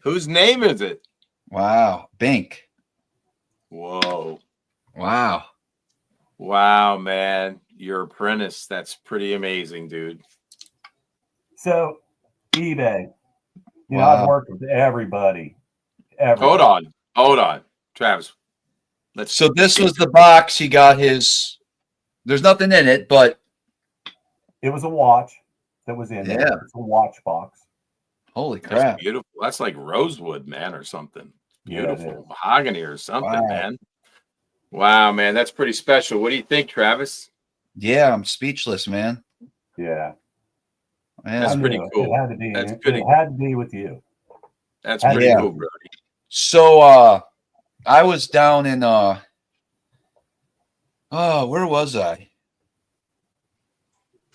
Whose name is it? Wow. Bink. Whoa. Wow. Wow, man. Your apprentice. That's pretty amazing, dude. So, eBay. You know, Wow. I've worked with everybody. Hold on. Travis. So this was the box he got his. There's nothing in it, but It was a watch that was in Yeah. there. It's a watch box. holy That's crap. beautiful. That's like rosewood, man, or something. Yeah, it Beautiful. is. Mahogany or something, Wow. man. Wow, man. That's pretty special. What do you think, Travis? Yeah, I'm speechless, man. Yeah. Yeah. That's I pretty knew cool. it had to be. That's It pretty- had to be with you. That's Had to pretty be. cool, Brody. So I was down in where was I?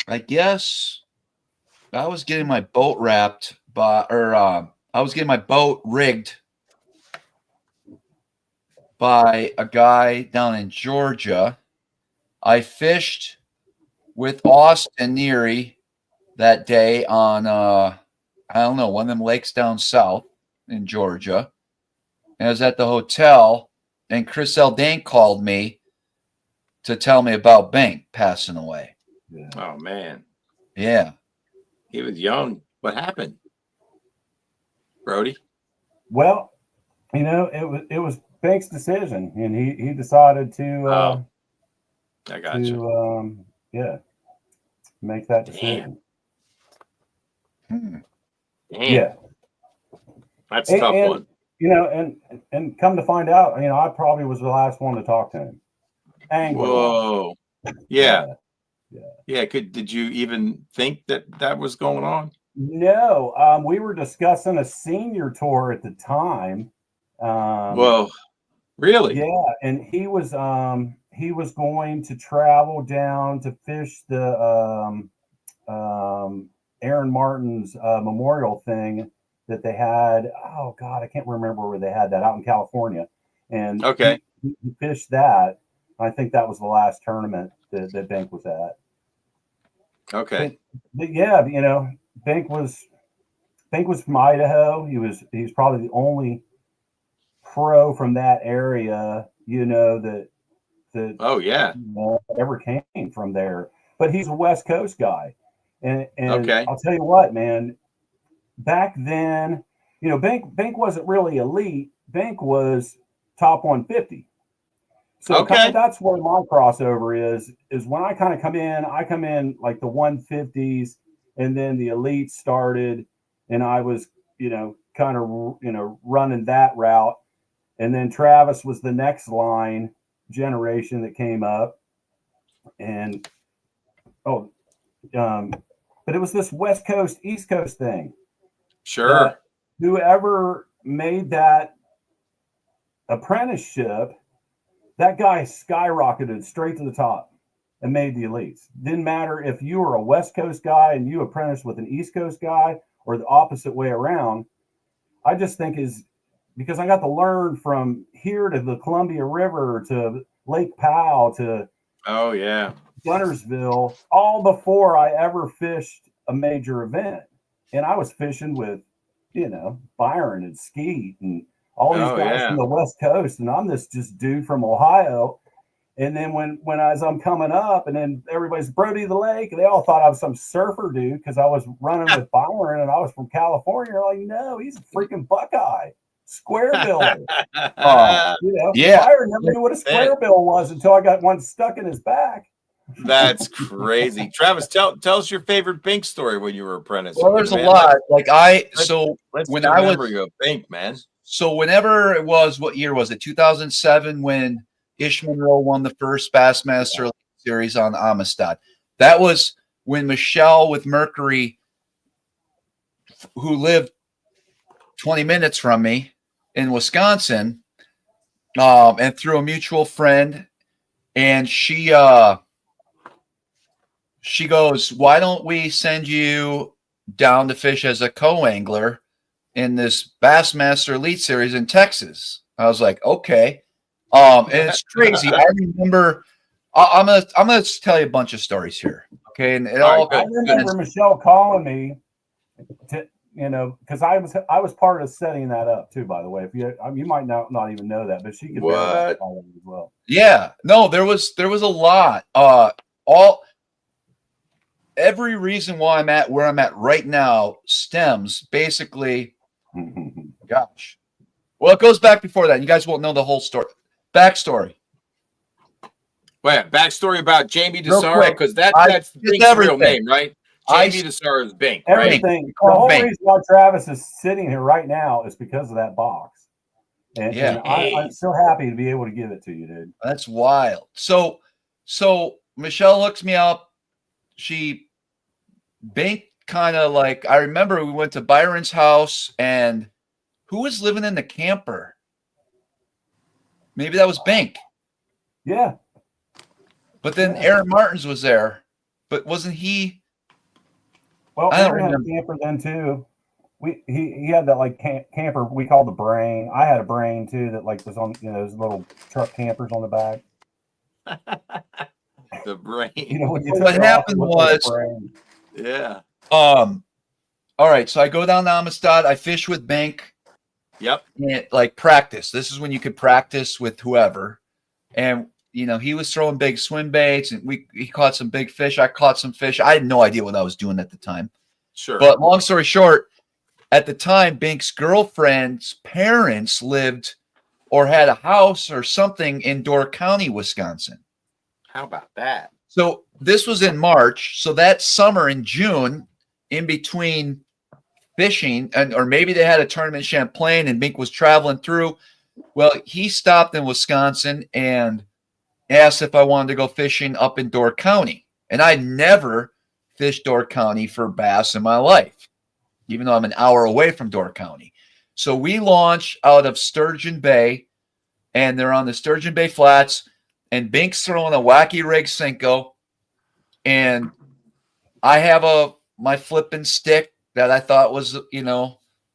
I guess I was getting my boat wrapped I was getting my boat rigged by a guy down in Georgia. I fished with Austin Neary that day on I don't know, one of them lakes down south in Georgia. And I was at the hotel, and Chris Eldane called me to tell me about Bink passing away. Yeah. Oh, man. Yeah. He was young. What happened, Brody? Well, you know, it was Bink's decision, and he decided to I got you. make that Damn. decision. Hmm. Damn. Yeah. That's a tough one. You know, and come to find out, you know, I probably was the last one to talk to him. Angler. Whoa. Yeah. Yeah. Did you even think that was going on? No, we were discussing a senior tour at the time. Well, really? Yeah, and he was going to travel down to fish the Aaron Martin's memorial thing that they had. Oh God, I can't remember where they had that, out in California. And Okay. he fished that. I think that was the last tournament that Bink was at. Okay. But yeah, you know, Bink was from Idaho. He's probably the only pro from that area, you know, that Oh, yeah. you know, ever came from there. But he's a West Coast guy. And Okay. I'll tell you what, man, back then, you know, Bink wasn't really elite. Bink was top 150. So Okay. kind of that's where my crossover is when I kind of come in like the 150s, and then the elite started, and I was, you know, kind of, you know, running that route. And then Travis was the next generation that came up. And but it was this West Coast, East Coast thing. Sure. Whoever made that apprenticeship, that guy skyrocketed straight to the top and made the elites. Didn't matter if you were a West Coast guy and you apprenticed with an East Coast guy, or the opposite way around. I just think is because I got to learn from here to the Columbia River to Lake Powell to Guntersville, all before I ever fished a major event. And I was fishing with, you know, Byron and Skeet and all these guys from the West Coast, and I'm this just dude from Ohio. And then when I'm coming up, and then everybody's Brody the Lake, and they all thought I was some surfer dude because I was running with Byron and I was from California. They're like, no, he's a freaking Buckeye, square bill. You know, Yeah. Byron never knew what a square bill was until I got one stuck in his back. That's crazy. Travis, tell us your favorite Bink story when you were apprentice. Well, there's a Man, lot. Like let's when do I memory was of Bink, man. so whenever it was, what year was it? 2007 when Ish Monroe won the first Bassmaster Series on Amistad. That was when Michelle with Mercury, who lived 20 minutes from me in Wisconsin, and through a mutual friend, and she goes, "Why don't we send you down to fish as a co-angler in this Bassmaster Elite Series in Texas?" I was like, "Okay." And it's crazy. I remember. I'm gonna tell you a bunch of stories here. Okay, and it all. I remember Michelle calling me to, because I was part of setting that up too. By the way, if you might not even know that, but she could verify that as well. Yeah, no, there was a lot. Every reason why I'm at where I'm at right now stems basically. Gosh, well, it goes back before that. You guys won't know the whole story. Backstory. Wait, backstory about Jamie Real DeSaro, quick, because that's Bink's real everything. name, right? Jamie DeSaro is Bink, right? Everything. The whole reason why Travis is sitting here right now is because of that box. And, Yeah. and I'm so happy to be able to give it to you, dude. That's wild. So Michelle hooks me up. Bink kind of like, I remember we went to Byron's house, and who was living in the camper? Maybe that was Bink. Yeah. But then Aaron Martins was there, but wasn't he? Well, I don't Aaron had a camper then too. He had that like camper we called the Brain. I had a Brain too that like was on those little truck campers on the back. The Brain. What happened was, yeah. All right, so I go down to Amistad. I fish with Bink. Yep. And like practice. This is when you could practice with whoever, and he was throwing big swim baits, and he caught some big fish. I caught some fish. I had no idea what I was doing at the time. Sure. But long story short, at the time, Bink's girlfriend's parents lived or had a house or something in Door County, Wisconsin. How about that? So this was in March. So that summer in June, in between fishing, or maybe they had a tournament in Champlain and Bink was traveling through. Well, he stopped in Wisconsin and asked if I wanted to go fishing up in Door County. And I never fished Door County for bass in my life, even though I'm an hour away from Door County. So we launch out of Sturgeon Bay, and they're on the Sturgeon Bay Flats, and Bink's throwing a wacky rig Cinco, and I have my flipping stick that I thought was,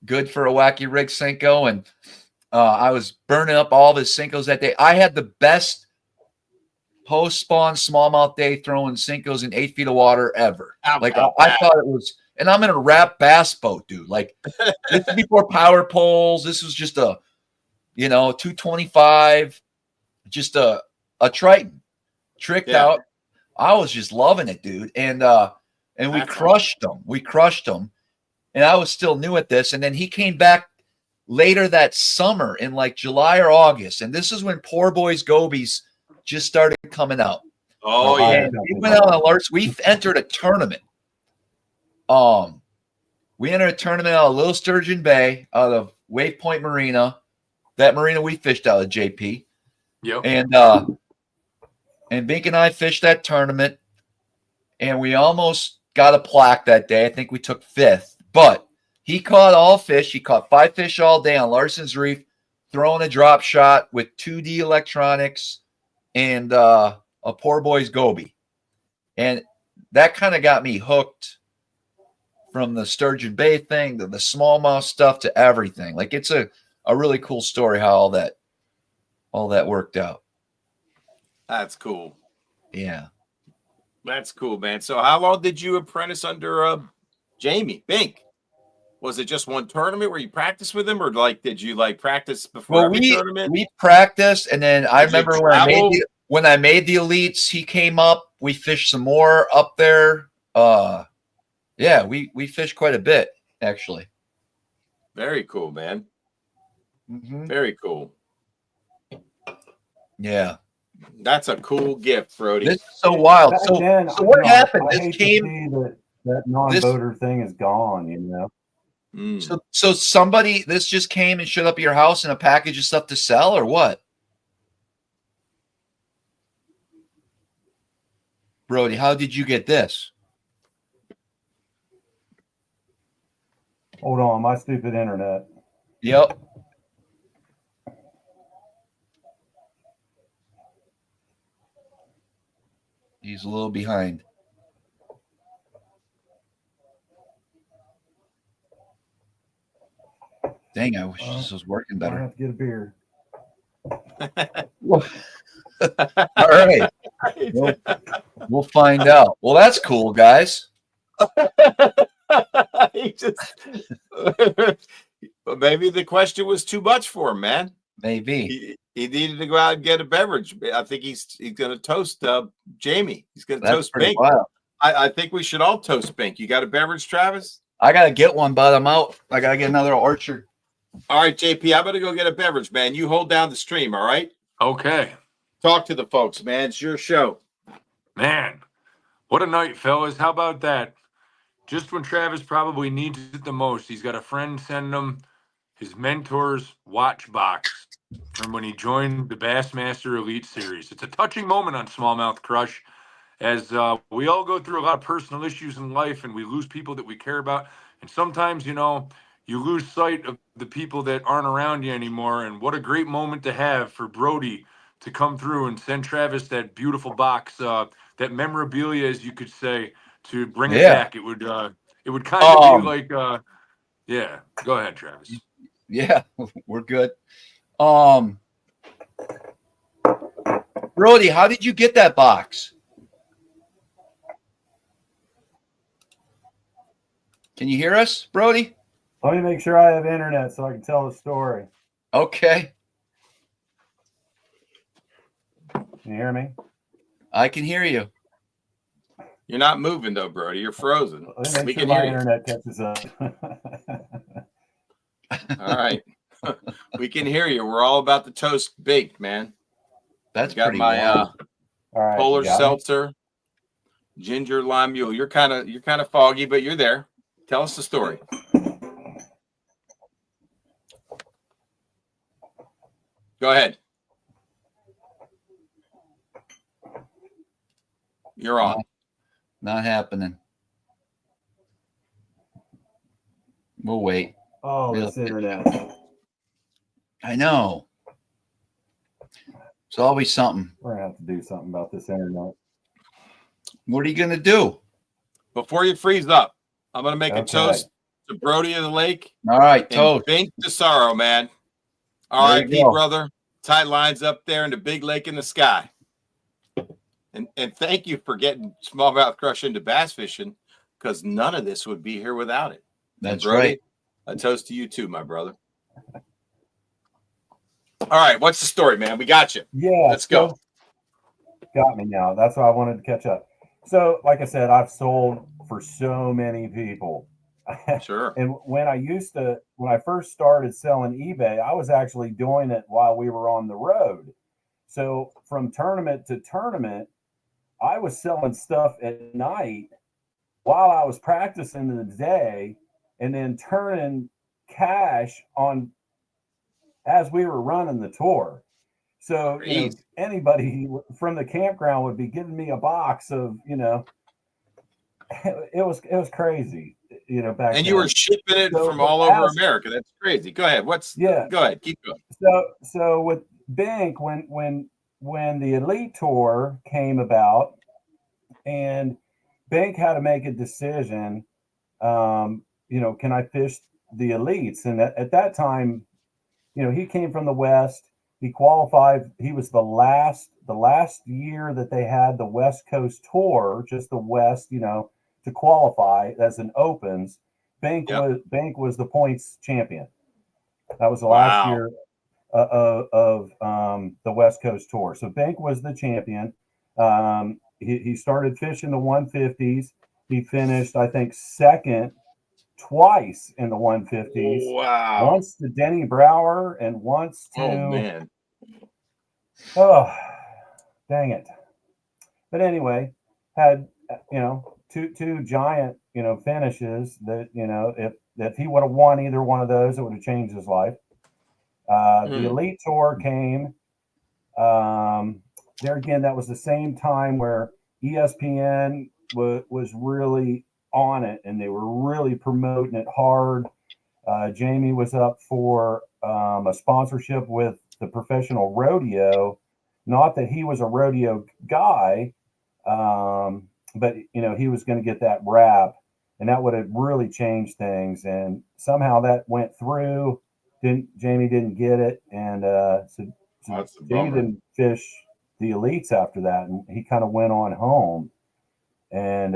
good for a wacky rig Cinco, and I was burning up all the Cincos that day. I had the best post-spawn smallmouth day throwing Cincos in 8 feet of water ever. I thought it was, and I'm in a wrap bass boat, dude. Like, this is before power poles. This was just a, 225, just a Triton tricked out. I was just loving it, dude. And we crushed them. We crushed them. And I was still new at this. And then he came back later that summer in like July or August. And this is when Poor Boys Gobies just started coming out. Oh, yeah. We went out on alerts. We entered a tournament. We entered a tournament out of Little Sturgeon Bay, out of Wave Point Marina. That marina we fished out of JP. Yep. And Bink and I fished that tournament, and we almost got a plaque that day. I think we took 5th, but he caught all fish. He caught 5 fish all day on Larson's Reef, throwing a drop shot with 2D electronics and a Poor Boys Goby. And that kind of got me hooked from the Sturgeon Bay thing to the smallmouth stuff to everything. Like, it's a really cool story how all that worked out. That's cool. Yeah. That's cool, man. So how long did you apprentice under Jamie Bink? Was it just one tournament where you practiced with him, or did you practice before every tournament? We practiced, and then I remember when I made the elites, he came up. We fished some more up there. Yeah, we fished quite a bit, actually. Very cool, man. Mm-hmm. Very cool. Yeah. That's a cool gift, Brody. This is so wild. Back So, then, so what happened? I This hate came. to see that non-voter thing is gone. You know. Mm. So somebody, this just came and showed up at your house in a package of stuff to sell, or what? Brody, how did you get this? Hold on, my stupid internet. Yep. He's a little behind. Dang, I wish this was working I better. have to get a beer. All right. We'll find out. Well, that's cool, guys. He just but maybe the question was too much for him, man. Maybe. He needed to go out and get a beverage. I think he's going to toast Jamie. He's going to That's toast pretty Bink. wild. I think we should all toast Bink. You got a beverage, Travis? I got to get one, but I'm out. I got to get another orchard. All right, JP, I'm going to go get a beverage, man. You hold down the stream, all right? Okay. Talk to the folks, man. It's your show. Man, what a night, fellas. How about that? Just when Travis probably needs it the most, he's got a friend send him his mentor's watch box from when he joined the Bassmaster Elite Series. It's a touching moment on Smallmouth Crush, as we all go through a lot of personal issues in life and we lose people that we care about. And sometimes, you know, you lose sight of the people that aren't around you anymore. And what a great moment to have for Brody to come through and send Travis that beautiful box, that memorabilia, as you could say, to bring it back. It would kind of be like, yeah, go ahead, Travis. Yeah, we're good. Brody, how did you get that box? Can you hear us, Brody? Let me make sure I have internet so I can tell the story. Okay. Can you hear me? I can hear you. You're not moving, though, Brody. You're frozen. Let me We make sure can my hear you. internet catches up. All right. We can hear you. We're all about the toast baked, man. That's got pretty my wild. All right, polar you got me? seltzer, ginger lime mule. You're kind of foggy, but you're there. Tell us the story. Go ahead. You're on. Not happening. We'll wait. Oh, this internet. I know. It's always something. We're gonna have to do something about this internet. What are you going to do? Before you freeze up, I'm going to make a Okay. toast to Brody of the Lake. All right, And toast. Bink to sorrow, man. There you R.I.P. go. brother. Tight lines up there in the big lake in the sky. And thank you for getting Smallmouth Crush into bass fishing, because none of this would be here without it. And That's Brody, right. a toast to you too, my brother. All right, what's the story, man? We got you. Yeah, Let's go. Got me now. That's why I wanted to catch up. So, like I said, I've sold for so many people. Sure. And when I first started selling eBay, I was actually doing it while we were on the road. So from tournament to tournament, I was selling stuff at night while I was practicing in the day, and then turning cash on as we were running the tour. So, you know, anybody from the campground would be giving me a box of, you know, it was crazy, you know, back then. And you were shipping it from all over America. That's crazy. Go ahead. Go ahead. Keep going. So with Bink, when the Elite Tour came about, and Bink had to make a decision, you know, can I fish the Elites? And at that time, you know, he came from the West. He qualified. He was the last year that they had the West Coast Tour, just the West, you know, to qualify as an Opens. Bink was the points champion. That was the last year of the West Coast Tour. So Bink was the champion. He started fishing the 150s. He finished, I think, second twice in the 150s. Wow. Once to Denny Brower and once to Dang it. But anyway, had, you know, two giant, you know, finishes that, you know, if he would have won either one of those, it would have changed his life. The Elite Tour came. There again, that was the same time where ESPN was really on it, and they were really promoting it hard. Jamie was up for a sponsorship with the Professional Rodeo. Not that he was a rodeo guy, but you know, he was going to get that rap, and that would have really changed things. And somehow that went through. Jamie didn't get it, and so Jamie didn't fish the elites after that, and he kind of went on home and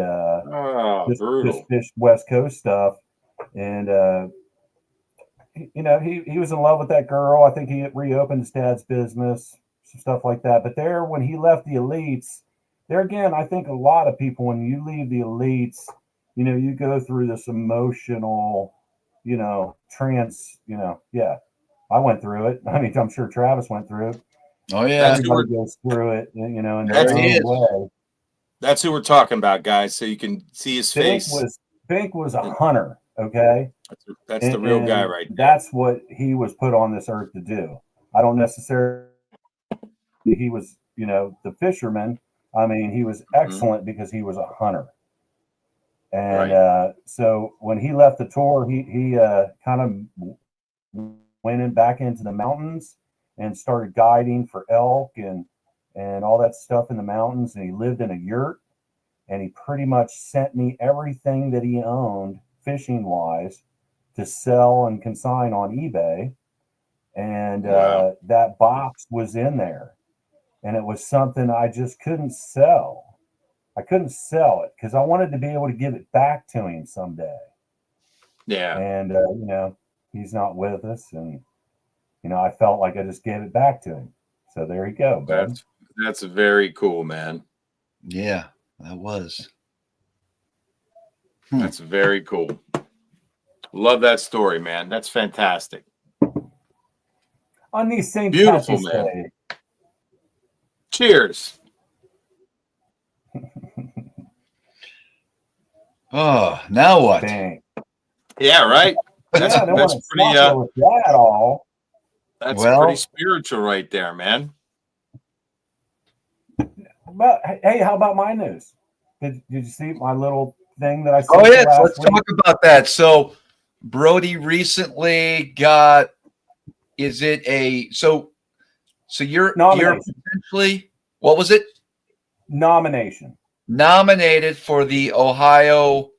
just fished West Coast stuff. And you know, he was in love with that girl. I think he reopened his dad's business, some stuff like that. But there, when he left the elites, there again, I think a lot of people, when you leave the elites, you know, you go through this emotional, you know, yeah, I went through it. I mean, I'm sure Travis went through it. Oh yeah, everybody goes through it, you know, in their own way. That's who we're talking about, guys. So you can see his face. Bink was a hunter. Okay, that's the real guy, right there. That's what he was put on this earth to do. I don't necessarily. He was, you know, the fisherman. I mean, he was excellent because he was a hunter. And so when he left the tour, he kind of went back into the mountains and started guiding for elk and all that stuff in the mountains. And he lived in a yurt, and he pretty much sent me everything that he owned fishing wise to sell and consign on eBay. And that box was in there, and it was something I just couldn't sell. I couldn't sell it because I wanted to be able to give it back to him someday. Yeah. And you know, he's not with us, and you know, I felt like I just gave it back to him. So there you go, bud. That's very cool, man. Yeah, that was. That's very cool. Love that story, man. That's fantastic. On these same beautiful, man. Day. Cheers. Oh, now what? Dang. Yeah, right. That's pretty. That all. That's pretty spiritual, right there, man. But hey, how about my news? Did you see my little thing that I said? Oh yeah, let's talk about that. So Brody recently got. Is it a so you're essentially, what was it? Nominated for the Ohio,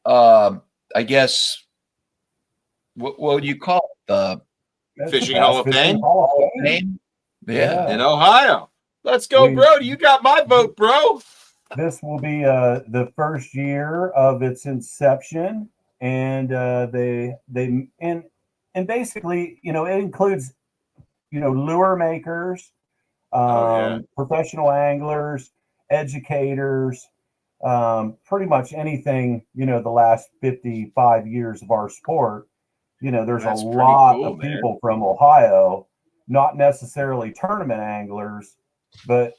I guess, what would you call it? The Fishing Hall of Fame? Yeah. In Ohio. Let's go, Brody. You got my vote, bro. This will be the first year of its inception, and and basically, you know, it includes, you know, lure makers, professional anglers, educators, pretty much anything, you know, the last 55 years of our sport. You know, there's a lot of people from Ohio, not necessarily tournament anglers, but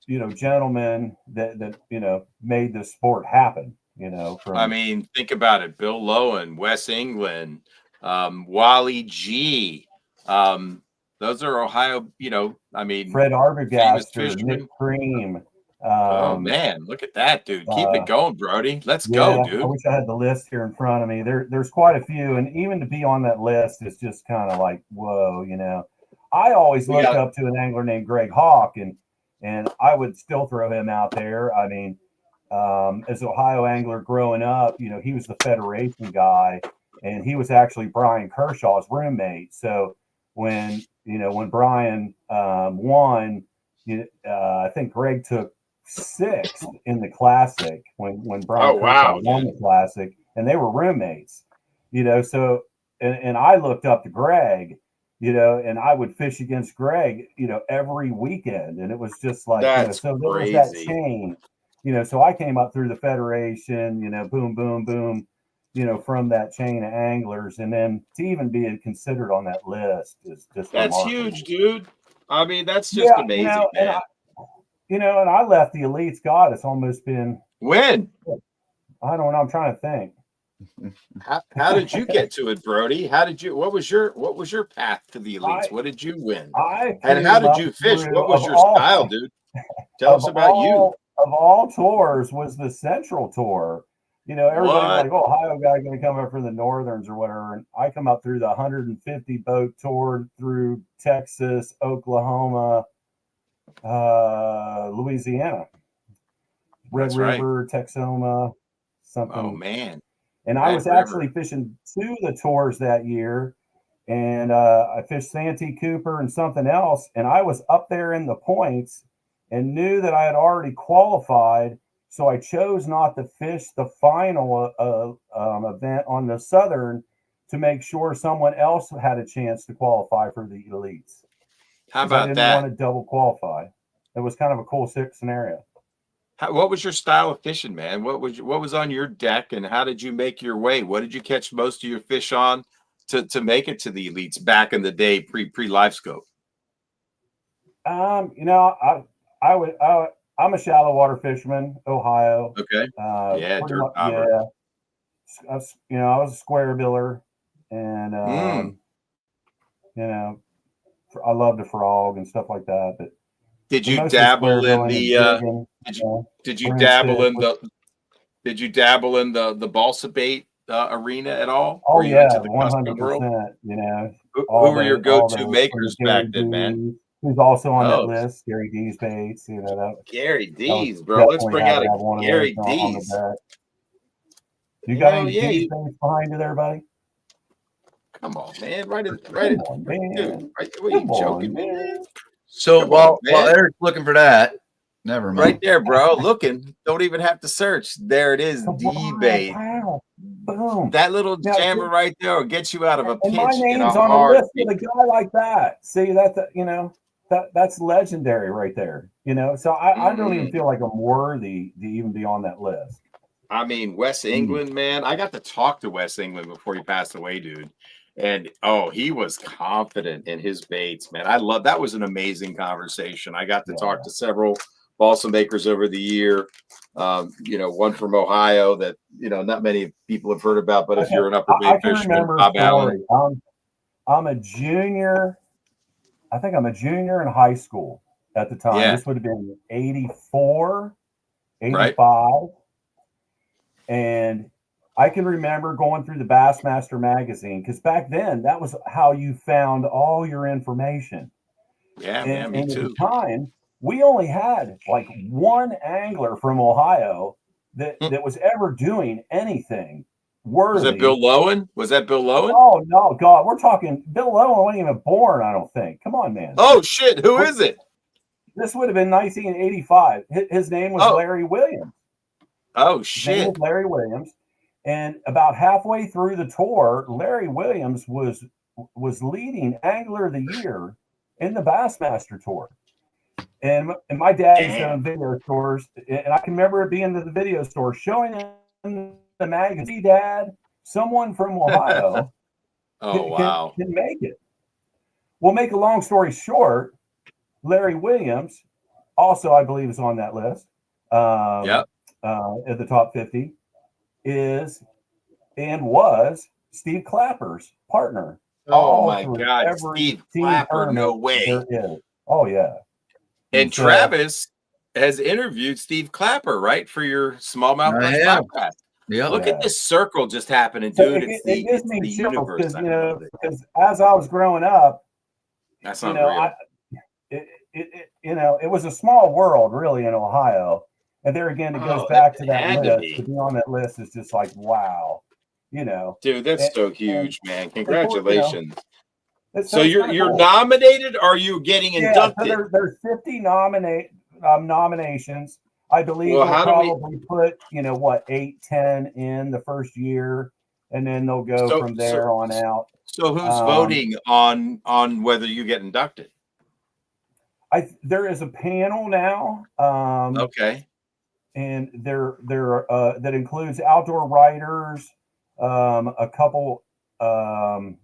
you know, gentlemen that you know made the sport happen. You know, I mean, think about it: Bill Lowen, Wes England, Wally G. Those are Ohio. You know, I mean, Fred Arbogast, Nick Cream. Oh man, look at that, dude! Keep it going, Brody. Let's go, dude. I wish I had the list here in front of me. There's quite a few, and even to be on that list is just kind of like, whoa, you know. I always looked up to an angler named Greg Hawk, and I would still throw him out there. I mean, as an Ohio angler growing up, you know, he was the Federation guy, and he was actually Brian Kershaw's roommate. So when Brian won, I think Greg took 6th in the Classic when Brian Kershaw won the Classic, and they were roommates, you know. So and I looked up to Greg, you know, and I would fish against Greg, you know, every weekend, and it was just like, you know, so there was that chain, you know. So I came up through the Federation, you know, boom, boom, boom, you know, from that chain of anglers, and then to even be considered on that list is just that's huge, dude. I mean, that's just amazing, you know, man. and I left the elites. God, it's almost been, When? I don't know. I'm trying to think. How did you get to it, Brody? What was your path to the elites? What did you win? And how did you fish? What was your style, dude? Tell us about you. Of all tours was the Central Tour. Everybody's like, oh, Ohio guy going to come up for the Northerns or whatever. And I come up through the 150 boat tour through Texas, Oklahoma, Louisiana, Red River, Texoma, something. Oh, man. And I was actually fishing 2 of the tours that year. And I fished Santee Cooper and something else. And I was up there in the points and knew that I had already qualified. So I chose not to fish the final event on the Southern to make sure someone else had a chance to qualify for the elites. How about that? I didn't want to double qualify. It was kind of a cool scenario. What was your style of fishing, man? What was on your deck, and how did you make your way? What did you catch most of your fish on to make it to the elites back in the day, pre live scope? I'm a shallow water fisherman, Ohio. Okay. Yeah, dirt bobber. Yeah. I was a square biller, and I love to frog and stuff like that. But did you dabble in the? Did you dabble in the balsa bait arena at all? Oh yeah, 100%. Who were your go-to makers back then, man? Who's also on that list? Gary D's baits. Gary D's, bro. Let's bring out a Gary D's. You got any D's baits behind you there, buddy? Come on, man. Right in. Dude, what are you joking, man? So while Eric's looking for that, never mind. Right there, bro. Looking. Don't even have to search. There it is. D bait. Wow. Boom. That little jammer right there will get you out of a pinch. My name's on a list with a guy like that. See, that's legendary right there. So I don't even feel like I'm worthy to even be on that list. I mean, Wes England, man. I got to talk to Wes England before he passed away, dude. And he was confident in his baits, man. That was an amazing conversation. I got to talk to several balsa makers over the year. One from Ohio that not many people have heard about, but if you're an upper bay fisherman, Bob Allen. I'm a junior. I think I'm a junior in high school at the time. Yeah. This would have been 84, 85. Right. And I can remember going through the Bassmaster magazine, because back then that was how you found all your information. Yeah, man, me too. At the time, we only had like one angler from Ohio that was ever doing anything worthy. Was that Bill Lowen? Oh no, God, we're talking Bill Lowen wasn't even born, I don't think. Come on, man. Oh shit, who is it? This would have been 1985. His name was Larry Williams. Oh shit. His name was Larry Williams. And about halfway through the tour, Larry Williams was leading Angler of the Year in the Bassmaster Tour. And my dad used to own video stores, and I can remember it being at the video store showing him the magazine. Dad, someone from Ohio can make it. We'll make a long story short. Larry Williams, also I believe, is on that list. At the top 50. Is and was Steve Clapper's partner. Oh my God, Steve Clapper, no way. Oh yeah. And Travis has interviewed Steve Clapper, right, for your Smallmouth podcast. Yeah. Look at this circle just happening, dude. It gives me chills because as I was growing up, that's unreal. It was a small world really in Ohio. And there again, it goes back to that list. To be on that list is just like, wow, Dude, that's so huge, man. Congratulations. So you're cool. Nominated? Or are you getting inducted? So there's 50 nominations. I believe they'll probably put 8, 10 in the first year, and then they'll go from there on out. So who's voting on whether you get inducted? There is a panel now. Okay. And there that includes outdoor writers, a couple. I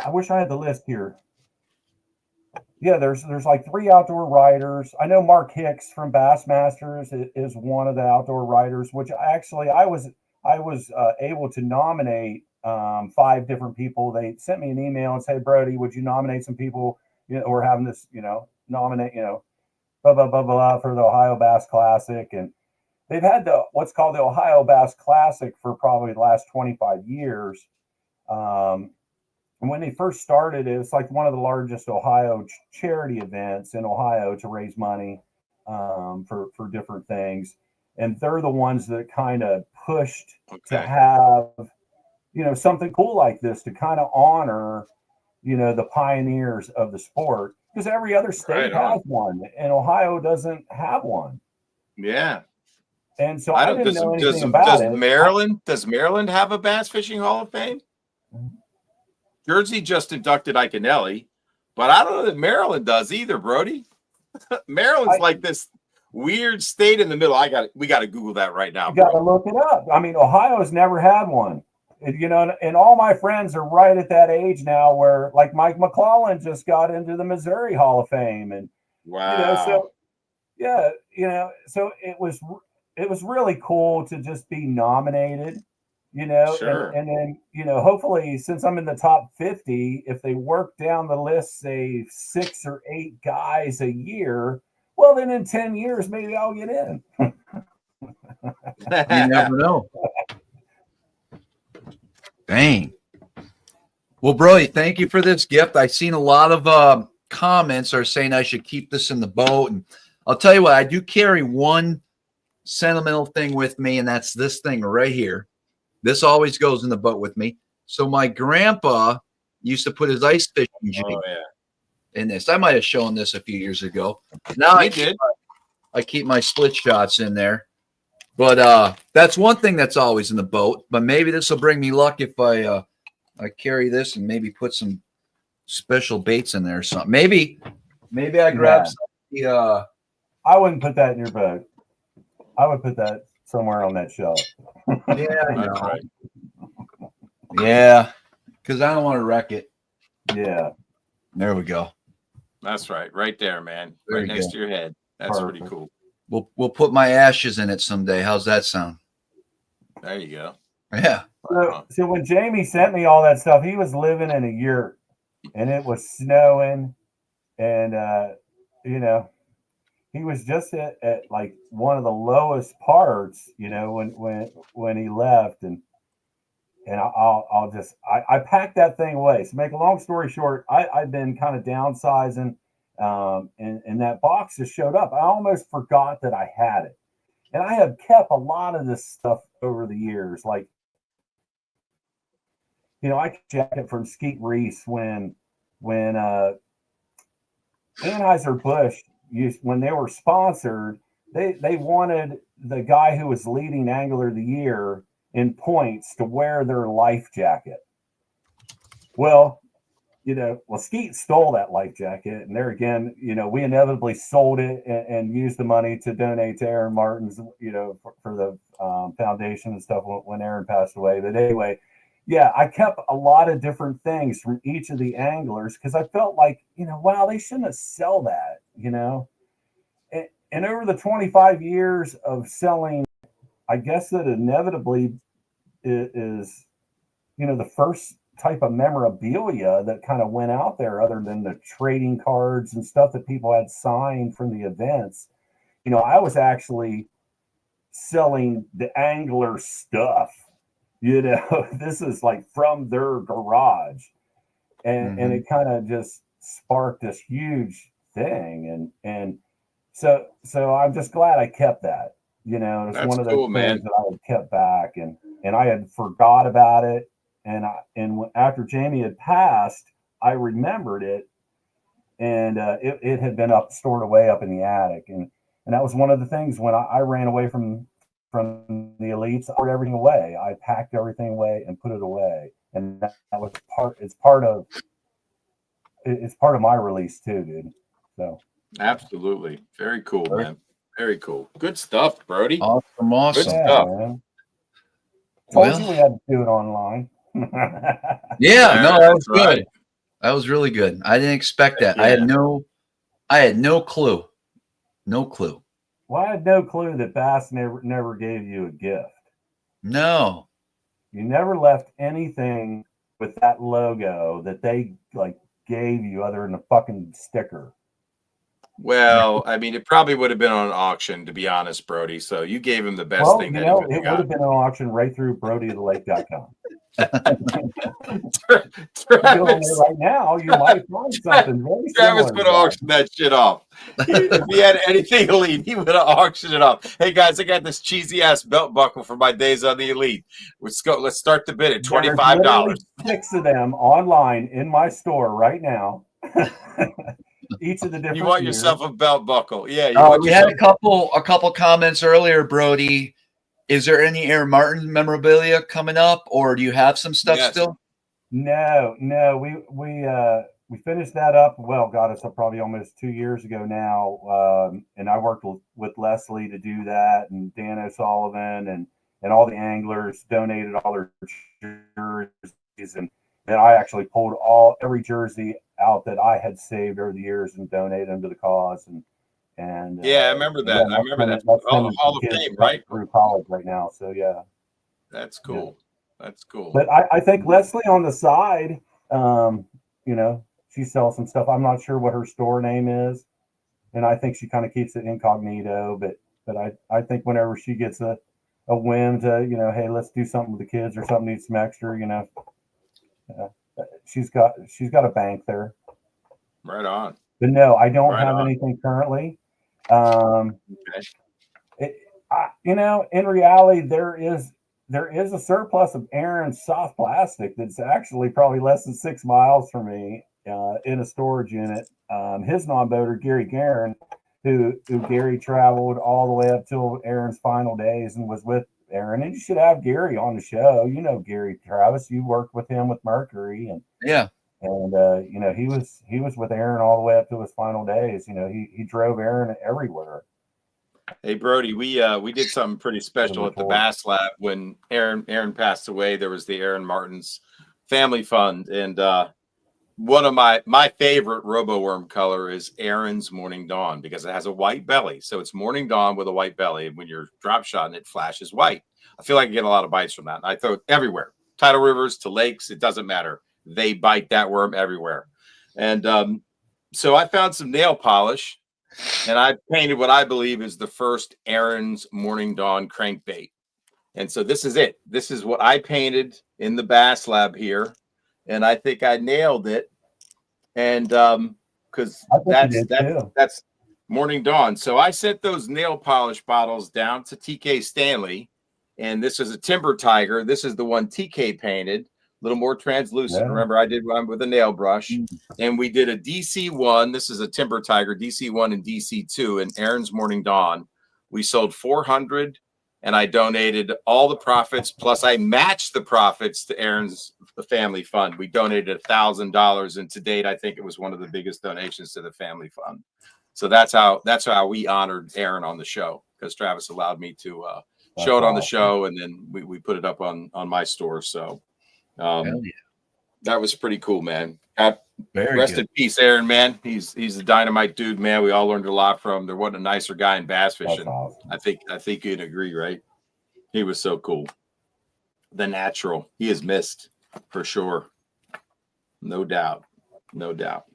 wish I had the list here. yeah, there's like 3 outdoor writers. I know Mark Hicks from Bassmasters is one of the outdoor writers, which actually I was able to nominate 5 different people. They sent me an email and said, Brody, would you nominate some people? You know, we're having this, nominate, blah blah blah blah for the Ohio Bass Classic, and they've had what's called the Ohio Bass Classic for probably the last 25 years. And when they first started, it was like one of the largest Ohio charity events in Ohio to raise money for different things. And they're the ones that kind of pushed to have, something cool like this to kind of honor, the pioneers of the sport, because every other state has one and Ohio doesn't have one. Yeah. And so I didn't know anything about it. Does Maryland have a Bass Fishing Hall of Fame? Jersey just inducted Iconelli, but I don't know that Maryland does either, Brody. Maryland's like this weird state in the middle. We got to Google that right now. You got to look it up. I mean, Ohio's never had one. And all my friends are right at that age now where, like, Mike McClellan just got into the Missouri Hall of Fame, and wow. So it was really cool to just be nominated. Sure. And then, hopefully, since I'm in the top 50, if they work down the list, say 6 or 8 guys a year, well, then in 10 years, maybe I'll get in. You never know. Dang. Well, Brody, thank you for this gift. I've seen a lot of comments are saying I should keep this in the boat. And I'll tell you what, I do carry one sentimental thing with me, and that's this thing right here. This always goes in the boat with me. So my grandpa used to put his ice fishing jig in this. I might have shown this a few years ago. Now I keep my split shots in there. But that's one thing that's always in the boat. But maybe this will bring me luck if I carry this and maybe put some special baits in there or something. Maybe I grab some. I wouldn't put that in your boat. I would put that somewhere on that shelf. Yeah, I know. Right. Yeah, because I don't want to wreck it. Yeah. There we go. That's right. Right there, man. Right next to your head. That's pretty cool. We'll put my ashes in it someday. How's that sound? There you go. Yeah. So when Jamie sent me all that stuff, he was living in a yurt, and it was snowing, and he was just at like one of the lowest parts, when he left, and I packed that thing away. So make a long story short, I've been kind of downsizing, and that box just showed up. I almost forgot that I had it, and I have kept a lot of this stuff over the years. Like, I could jacket from Skeet Reese when Anheuser-Busch when they were sponsored, they wanted the guy who was leading Angler of the Year in points to wear their life jacket. Well, Skeet stole that life jacket, and there again, we inevitably sold it and used the money to donate to Aaron Martin's, for the foundation and stuff when Aaron passed away. But anyway, yeah, I kept a lot of different things from each of the anglers because I felt like, wow, they shouldn't have sell that, And over the 25 years of selling, I guess that inevitably is, the first type of memorabilia that kind of went out there other than the trading cards and stuff that people had signed from the events. I was actually selling the angler stuff. This is like from their garage, and it kind of just sparked this huge thing, and so I'm just glad I kept that. It's one of those things that I had kept back, and I had forgot about it, and after Jamie had passed, I remembered it, and it had been stored away up in the attic, and that was one of the things when I ran away from the elites. I put everything away. I packed everything away and put it away, and that was it's part of my release too, dude. So absolutely, very cool, man. Very cool. Good stuff, Brody. Awesome. Good stuff. Man. Told you we had to do it online. Yeah, no, that was good. That was really good. I didn't expect that. Yeah. I had no I had no clue. No clue. Well, I had no clue that Bass never gave you a gift. No. You never left anything with that logo that they like gave you other than a fucking sticker. Well, I mean, it probably would have been on an auction, to be honest, Brody. So you gave him the best Well, thing you that know, he would it have would got. have been an auction right through BrodyTheLake.com. Go on there Travis, right now, you might find something very Travis similar. would have auctioned that shit off. If he had anything elite, he would have auctioned it off. Hey guys, I got this cheesy ass belt buckle for my days on the elite. Let's go. Let's start the bid at There's $25. literally 6 of them online in my store right now. Each of the different. You want years. yourself a belt buckle? Yeah. You want We had yourself- a couple comments earlier, Brody. Is there any Aaron Martin memorabilia coming up, or do you have some stuff Yes. still? No. We finished that up. Well, God, it's probably almost 2 years ago now. And I worked with Leslie to do that, and Dan O'Sullivan and all the anglers donated all their jerseys, and then I actually pulled every jersey out that I had saved over the years and donated them to the cause. And Yeah, I remember that. I remember that. Hall of Fame, right? Through college right now. So yeah. That's cool. That's cool. But I think Leslie on the side, you know, she sells some stuff. I'm not sure what her store name is, and I think she kind of keeps it incognito. But I think whenever she gets a whim to, you know, hey, let's do something with the kids or something needs some extra, you know, she's got a bank there. Right on. But no, I don't Right have on. anything currently. Okay. You know, in reality, there is a surplus of Aaron's soft plastic that's actually probably less than 6 miles from me in a storage unit. His non-boater, Gary Guerin, who Gary traveled all the way up till Aaron's final days and was with Aaron. And you should have Gary on the show. You know Gary, Travis. You worked with him with Mercury, and Yeah. And you know, he was with Aaron all the way up to his final days. You know, he drove Aaron everywhere. Hey Brody, we did something pretty special at the Bass Lab when Aaron passed away. There was the Aaron Martin's Family Fund, and one of my favorite RoboWorm color is Aaron's Morning Dawn because it has a white belly. So it's Morning Dawn with a white belly, and when you're drop shotting, it flashes white. I feel like I get a lot of bites from that. And I throw it everywhere, tidal rivers to lakes, it doesn't matter. They bite that worm everywhere. And so I found some nail polish, and I painted what I believe is the first Aaron's Morning Dawn crankbait. And so this is it. This is what I painted in the Bass Lab here. And I think I nailed it. And because that's Morning Dawn. So I sent those nail polish bottles down to TK Stanley. And this is a Timber Tiger. This is the one TK painted. A little more translucent. Yeah. Remember, I did one with a nail brush, and we did a DC1. This is a Timber Tiger, DC1 and DC2, and Aaron's Morning Dawn. We sold 400, and I donated all the profits, plus I matched the profits to Aaron's Family Fund. We donated $1,000, and to date, I think it was one of the biggest donations to the Family Fund. So that's how we honored Aaron on the show, because Travis allowed me to show it on the show, and then we put it up on my store. So. That was pretty cool, man. Rest in peace, Aaron, man. He's a dynamite dude, man. We all learned a lot from him. There wasn't a nicer guy in bass fishing. Awesome. I think you'd agree, right? He was so cool. The natural. He is missed for sure. No doubt. No doubt.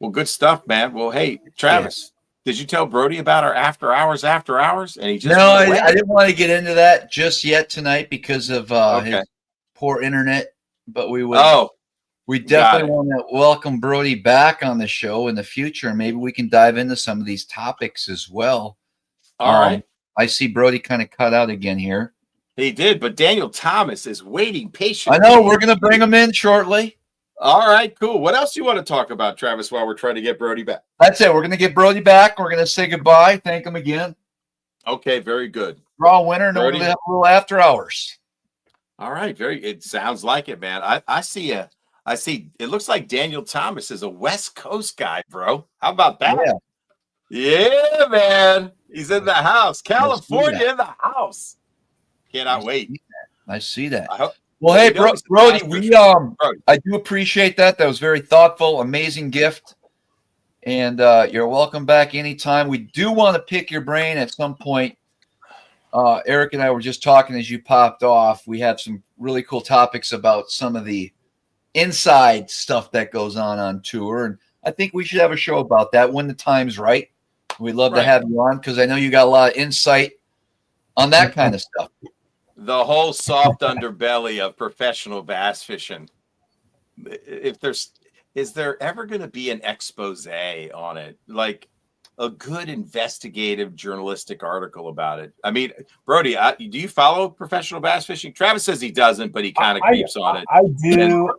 Well, good stuff, man. Well, hey, Travis, did you tell Brody about our after hours? And he just I didn't want to get into that just yet tonight because of his poor internet, but we definitely want to welcome Brody back on the show in the future, and maybe we can dive into some of these topics as well. All right. I see Brody kind of cut out again here. He did, but Daniel Thomas is waiting patiently. I know, we're going to bring him in shortly. All right, cool. What else do you want to talk about, Travis, while we're trying to get Brody back? That's it. We're going to get Brody back. We're going to say goodbye. Thank him again. Okay, very good. Draw a winner, and we're going to have a little after hours. All right, it sounds like it, man. I see it looks like Daniel Thomas is a West Coast guy, bro. How about that? Yeah, man. He's in the house. California in the house. Cannot wait. I see that. Well, hey, Brody, I do appreciate that. That was very thoughtful, amazing gift. And you're welcome back anytime. We do want to pick your brain at some point. Eric and I were just talking as you popped off. We have some really cool topics about some of the inside stuff that goes on tour. And I think we should have a show about that when the time's right. We'd love to have you on because I know you got a lot of insight on that kind of stuff. The whole soft underbelly of professional bass fishing. Is there ever going to be an expose on it? Like a good investigative journalistic article about it? I mean, Brody, do you follow professional bass fishing? Travis says he doesn't, but he kind of creeps on it. I do.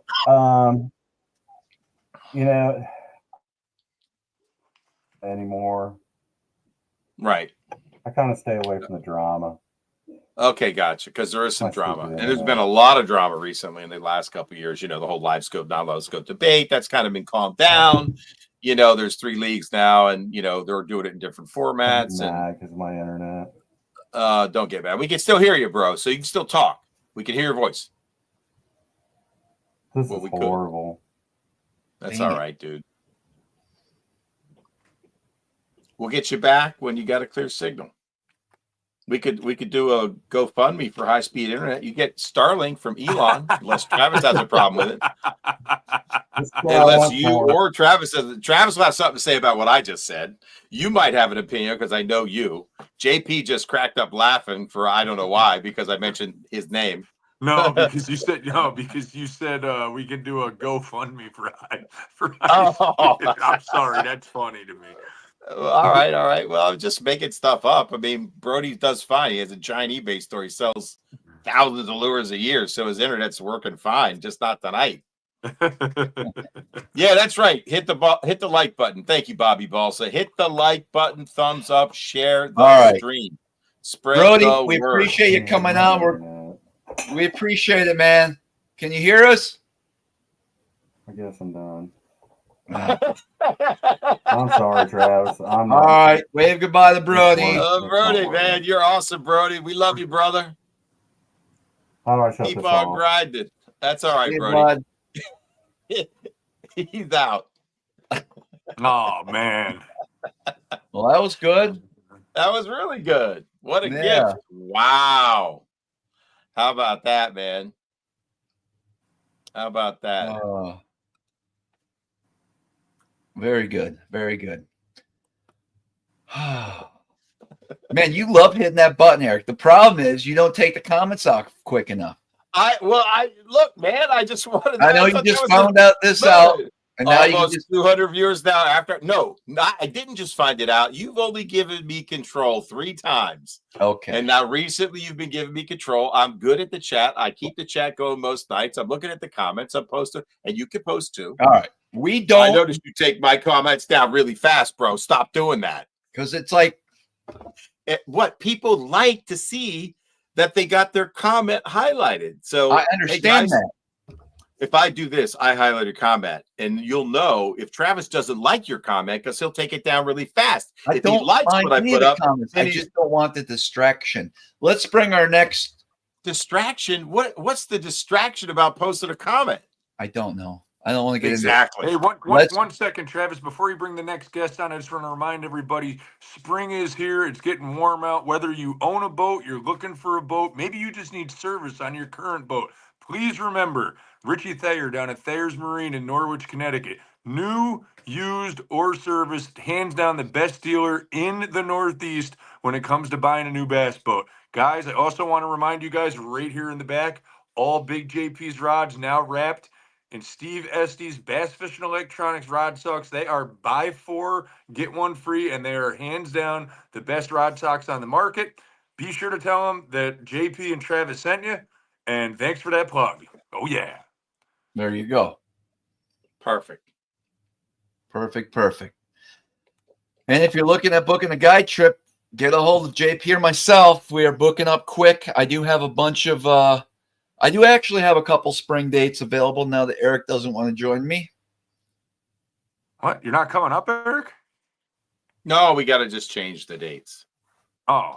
You know, anymore. Right. I kind of stay away from the drama. Okay, gotcha. Because there is some I drama, see, and there's been a lot of drama recently in the last couple of years. You know, the whole live scope, non-live scope debate that's kind of been calmed down. You know, there's 3 leagues now, and you know they're doing it in different formats. Because of my internet. Don't get mad. We can still hear you, bro. So you can still talk. We can hear your voice. This is horrible. That's all right, dude. We'll get you back when you got a clear signal. We could do a GoFundMe for high-speed internet. You get Starlink from Elon, unless Travis has a problem with it. Unless you or Travis will have something to say about what I just said. You might have an opinion because I know you. JP just cracked up laughing for I don't know why, because I mentioned his name. No, because you said we can do a GoFundMe for I'm sorry, that's funny to me. All right. Well, I'm just making stuff up. I mean, Brody does fine. He has a giant eBay store. He sells thousands of lures a year, so his internet's working fine, just not tonight. Yeah, that's right. Hit the like button. Thank you, Bobby Balsa. Hit the like button, thumbs up, share the stream. Spread Brody, the we word. appreciate you coming on. We appreciate it, man. Can you hear us? I guess I'm done. I'm sorry, Travis. All right. Wave goodbye to Brody. Brody, man, you're awesome, Brody. We love you, brother. How do I shut Keep this on off? grinding. That's all right, Hey, Brody. He's out. Oh man. Well, that was good. That was really good. What a gift. Wow. How about that, man? How about that? Very good. Very good. Man, you love hitting that button, Eric. The problem is you don't take the comments off quick enough. Look, man, I just wanted. I know you just found out out, and now almost you just 200 viewers now. I didn't just find it out. You've only given me control 3 times. Okay. And now recently you've been giving me control. I'm good at the chat. I keep the chat going most nights. I'm looking at the comments. I'm posting, and you can post too. All right. We don't. I noticed you take my comments down really fast, bro. Stop doing that. Because it's like what people like to see that they got their comment highlighted. So I understand that. If I do this, I highlight a comment, and you'll know if Travis doesn't like your comment because he'll take it down really fast. If he likes what I put up, I just don't want the distraction. Let's bring our next distraction. What's the distraction about posting a comment? I don't know. I don't want to get exactly. Hey, one second, Travis. Before you bring the next guest on, I just want to remind everybody: spring is here. It's getting warm out. Whether you own a boat, you're looking for a boat, maybe you just need service on your current boat. Please remember Richie Thayer down at Thayer's Marine in Norwich, Connecticut. New, used, or serviced, hands down the best dealer in the Northeast when it comes to buying a new bass boat. Guys, I also want to remind you guys right here in the back, all Big JP's rods now wrapped in Steve Estes Bass Fishing Electronics rod socks. They are buy 4, get 1 free, and they are hands down the best rod socks on the market. Be sure to tell them that JP and Travis sent you, and thanks for that plug. Oh, yeah. There you go. Perfect. And if you're looking at booking a guide trip, get a hold of JP or myself. We are booking up quick. I do have a bunch of I do actually have a couple spring dates available now that Eric doesn't want to join me. What? You're not coming up, Eric? No, we got to just change the dates. Oh.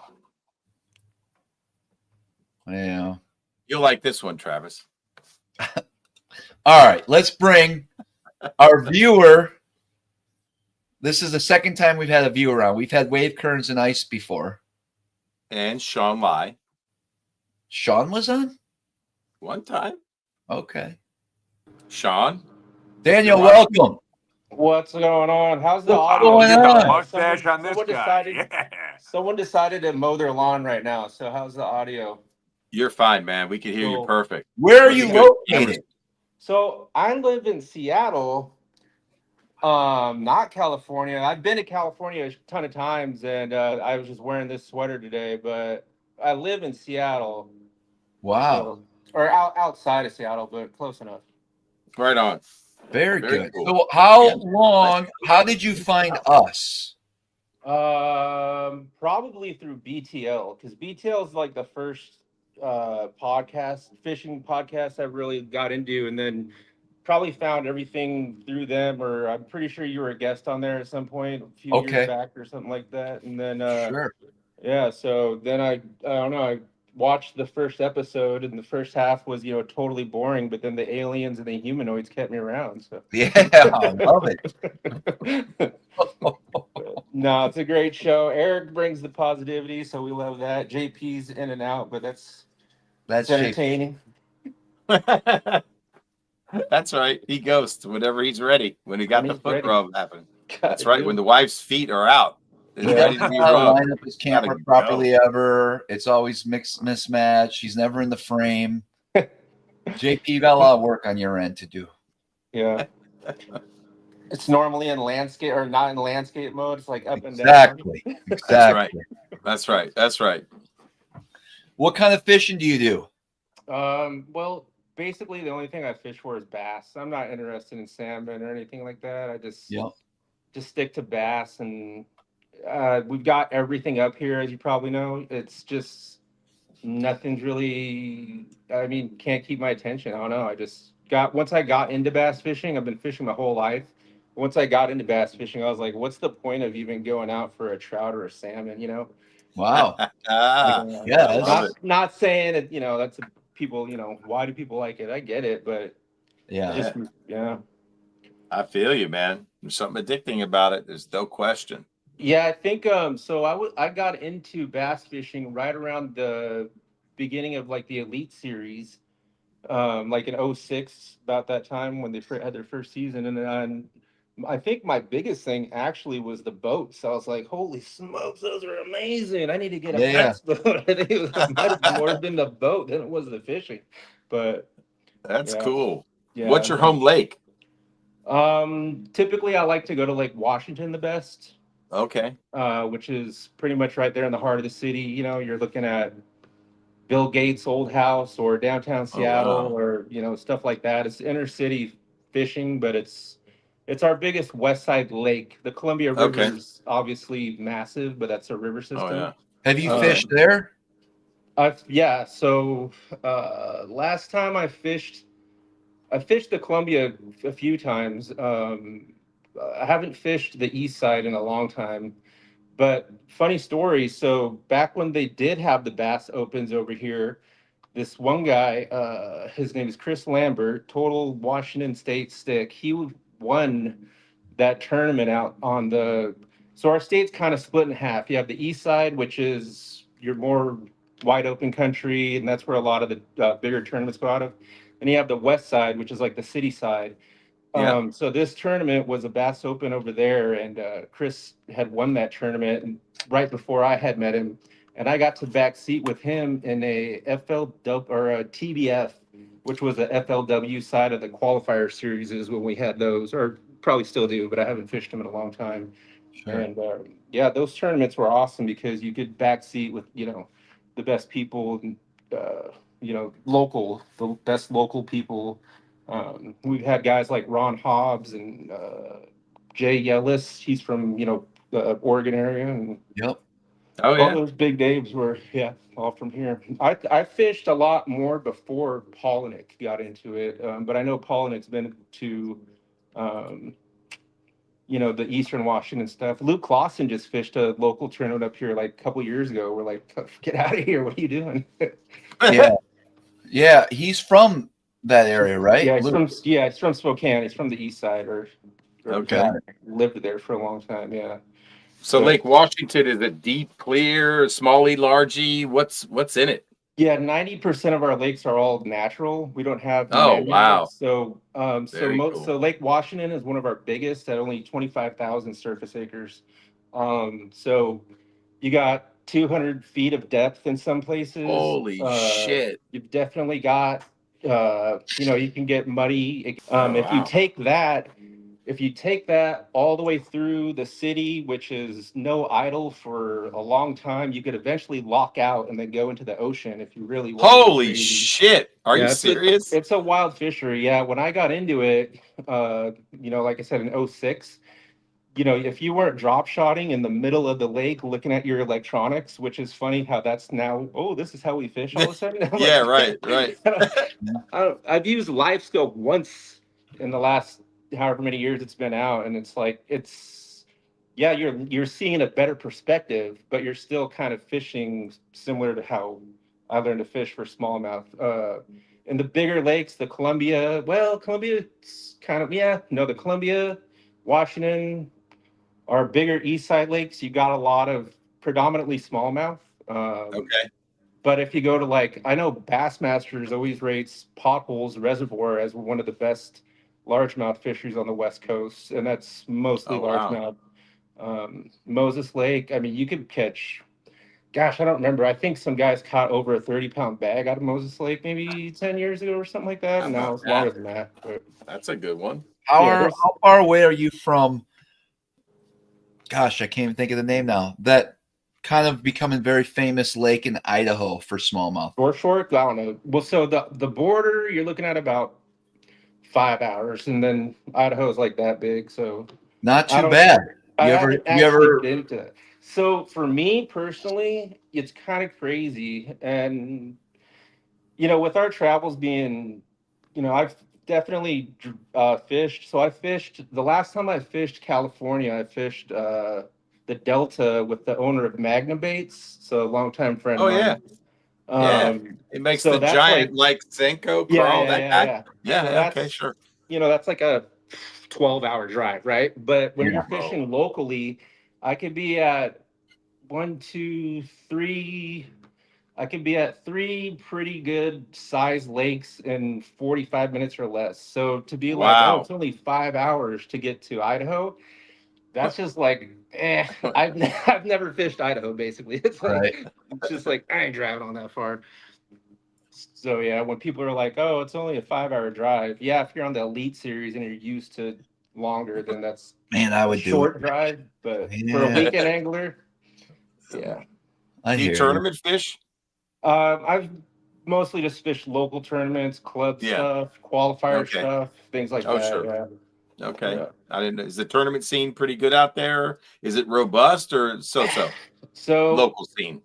Yeah. You'll like this one, Travis. All right. Let's bring our viewer This is the second time we've had a viewer on. We've had Wave Currents and Ice before. And Sean Lai. Sean was on? One time. Okay. Sean. Daniel, You're welcome. welcome. What's going on? How's the What's audio? going on? Mustache on this guy. Decided, Yeah. someone decided to mow their lawn right now. So how's the audio? You're fine, man. We can hear you Cool. perfect. Where are Pretty you good. located? So I live in Seattle, not California. I've been to California a ton of times, and I was just wearing this sweater today. But I live in Seattle, Wow. or outside of Seattle, but close enough. Right on. Very Very good. cool. So how Yeah. long, how did you find us? Probably through BTL, because BTL is like the first fishing podcast I really got into, and then probably found everything through them. Or I'm pretty sure you were a guest on there at some point a few Okay. years back or something like that. And then Sure. yeah, so then I don't know, I watched the first episode, and the first half was totally boring, but then the aliens and the humanoids kept me around. So Yeah, I love it. no, it's a great show. Eric brings the positivity, so we love that. JP's in and out, but That's it's Jake. entertaining. That's right. He goes to whenever he's ready. When he got When the he's foot ready. rub happening. God, That's right. dude. When the wife's feet are out. It's Yeah. ready to be How to rubbed. line up his camera Gotta properly ever. It's always mismatched. He's never in the frame. JP, you got a lot of work on your end to do. Yeah. It's normally in landscape or not in landscape mode. It's like up and down. Exactly. That's right. Exactly. That's right. That's right. What kind of fishing do you do? Well, basically the only thing I fish for is bass. I'm not interested in salmon or anything like that. I just stick to bass, and we've got everything up here, as you probably know. It's just nothing's really, I mean, can't keep my attention. I don't know. Once I got into bass fishing, I've been fishing my whole life. Once I got into bass fishing, I was like, what's the point of even going out for a trout or a salmon, Wow. Ah, Yeah, I love it. Not saying it, that's people, why do people like it? I get it, but Yeah. just, yeah. I feel you, man. There's something addicting about it. There's no question. Yeah, I think so I got into bass fishing right around the beginning of like the Elite Series, like in 06, about that time when they had their first season. And then I think my biggest thing actually was the boats. I was like, holy smokes, those are amazing. I need to get a bass boat. I think it might have more been the boat than it was the fishing. But That's yeah. cool. Yeah. What's your home lake? Typically I like to go to Lake Washington the best. Okay. Which is pretty much right there in the heart of the city. You're looking at Bill Gates' old house or downtown Seattle, wow. or stuff like that. It's inner city fishing, but it's our biggest west side lake. The Columbia River is obviously massive, but that's a river system. Oh, yeah. Have you fished there? Yeah. So last time I fished the Columbia a few times. I haven't fished the east side in a long time. But funny story. So back when they did have the Bass Opens over here, this one guy, his name is Chris Lambert, total Washington State stick. He won that tournament out on so our state's kind of split in half. You have the east side, which is your more wide open country, and that's where a lot of the bigger tournaments go out of. And you have the west side, which is like the city side. Yeah. So this tournament was a Bass Open over there, and Chris had won that tournament, and right before I had met him, and I got to back seat with him in a FLW or a TBF, which was the FLW side of the qualifier series is when we had those, or probably still do, but I haven't fished them in a long time. Sure. And yeah, those tournaments were awesome because you could back seat with the best people, the best local people. We've had guys like Ron Hobbs and Jay Yellis. He's from the Oregon area, and Yep. Oh, all yeah. those big names were all from here. I fished a lot more before Polinick got into it, but I know Polinick's been to the Eastern Washington stuff. Luke Clausen just fished a local tournament up here like a couple years ago. We're like, get out of here! What are you doing? Yeah. Yeah. He's from that area, right? Yeah, Luke? he's from Spokane. He's from the east side or or Okay. lived there for a long time. Yeah. So Lake Washington, is it deep, clear, smallie, largey? What's in it? Yeah, 90% of our lakes are all natural. We don't have Oh, man-made. wow. So Very cool. so Lake Washington is one of our biggest at only 25,000 surface acres. So you got 200 feet of depth in some places. Holy shit. You've definitely got you can get muddy. If you wow. take that all the way through the city, which is no idle for a long time, you could eventually lock out and then go into the ocean if you really want. Holy shit. Are you It's serious? it's a wild fishery. Yeah. When I got into it, like I said, in '06, if you weren't drop shotting in the middle of the lake looking at your electronics, which is funny how that's now, oh, this is how we fish all of a sudden. I'm Yeah, like, right. I've used LiveScope once in the last however many years it's been out, and it's like you're seeing a better perspective, but you're still kind of fishing similar to how I learned to fish for smallmouth. In the bigger lakes, the Columbia, Columbia's kind of the Columbia, Washington, our bigger east side lakes, you got a lot of predominantly smallmouth. Okay. But if you go to I know Bassmasters always rates Potholes Reservoir as one of the best largemouth fisheries on the West Coast, and that's mostly Oh, wow. largemouth. Moses Lake, I mean, you could catch, gosh, I don't remember. I think some guys caught over a 30-pound bag out of Moses Lake maybe 10 years ago or something like that. How And now about it's longer that? than that. But That's a good one. How far away are you from? Gosh, I can't even think of the name now. That kind of becoming very famous lake in Idaho for smallmouth. Short, I don't know. Well, so the border, you're looking at about 5 hours, and then Idaho is like that big, so Not I too don't. bad. I You haven't ever actually been to it. So for me personally, it's kind of crazy, and with our travels being, I've definitely fished. So I fished the last time I fished California. I fished the Delta with the owner of Magna Baits, so a longtime friend Oh, of yeah. mine. Yeah. It makes so the that's giant like Senko Carl, that guy. yeah. Yeah, So yeah, okay, sure. that's like a 12-hour drive, right? But when you're Bro. fishing locally, I could be at one, two, three. I could be at three pretty good sized lakes in 45 minutes or less. So to be like, oh, Wow. it's only 5 hours to get to Idaho, that's just like, I've never fished Idaho, basically. It's like, it's just like, I ain't driving on that far. So yeah, when people are like, oh, it's only a 5-hour drive. Yeah, if you're on the Elite Series and you're used to longer, then that's Man, I a would do it. short drive. But for a Yeah. weekend angler, yeah. I Do hear you you. tournament fish? I've mostly just fished local tournaments, club stuff, qualifier Okay. stuff, things like Oh, that. sure. Yeah. Okay. Yeah. I didn't know. Is the tournament scene pretty good out there? Is it robust or so-so? So Local scene.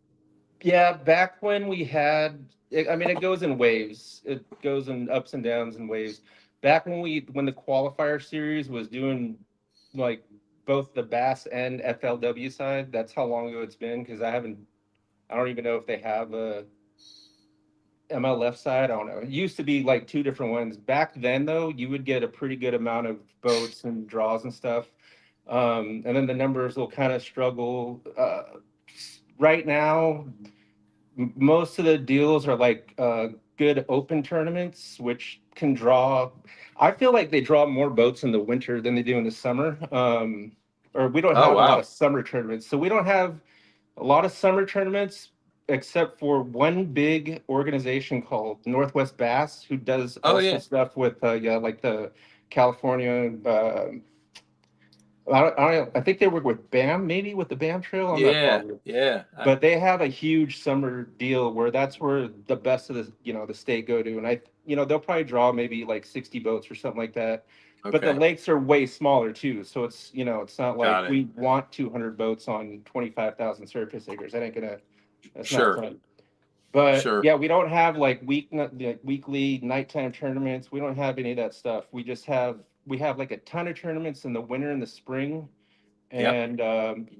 yeah, back when we had, it goes in waves. It goes in ups and downs and waves. Back when the qualifier series was doing like both the Bass and FLW side, that's how long ago it's been. Because I don't even know if they have a MLF side. I don't know. It used to be like two different ones. Back then, though, you would get a pretty good amount of boats and draws and stuff. And then the numbers will kind of struggle. Right now, most of the deals are like good open tournaments, which can draw. I feel like they draw more boats in the winter than they do in the summer. Or we don't Oh, have a lot wow. of summer tournaments. So we don't have a lot of summer tournaments, except for one big organization called Northwest Bass, who does Oh, also yeah. stuff with like the California. I think they work with BAM, maybe with the BAM Trail. I'm not Yeah. positive. Yeah. But they have a huge summer deal where that's where the best of the state go to, and they'll probably draw maybe like 60 boats or something like that. But the Okay. lakes are way smaller too, so it's not like Got it. we want 200 boats on 25,000 surface acres. That ain't gonna. That's Sure. not fun. But Sure. yeah, we don't have like weekly nighttime tournaments. We don't have any of that stuff. We have like a ton of tournaments in the winter and the spring, Yep. and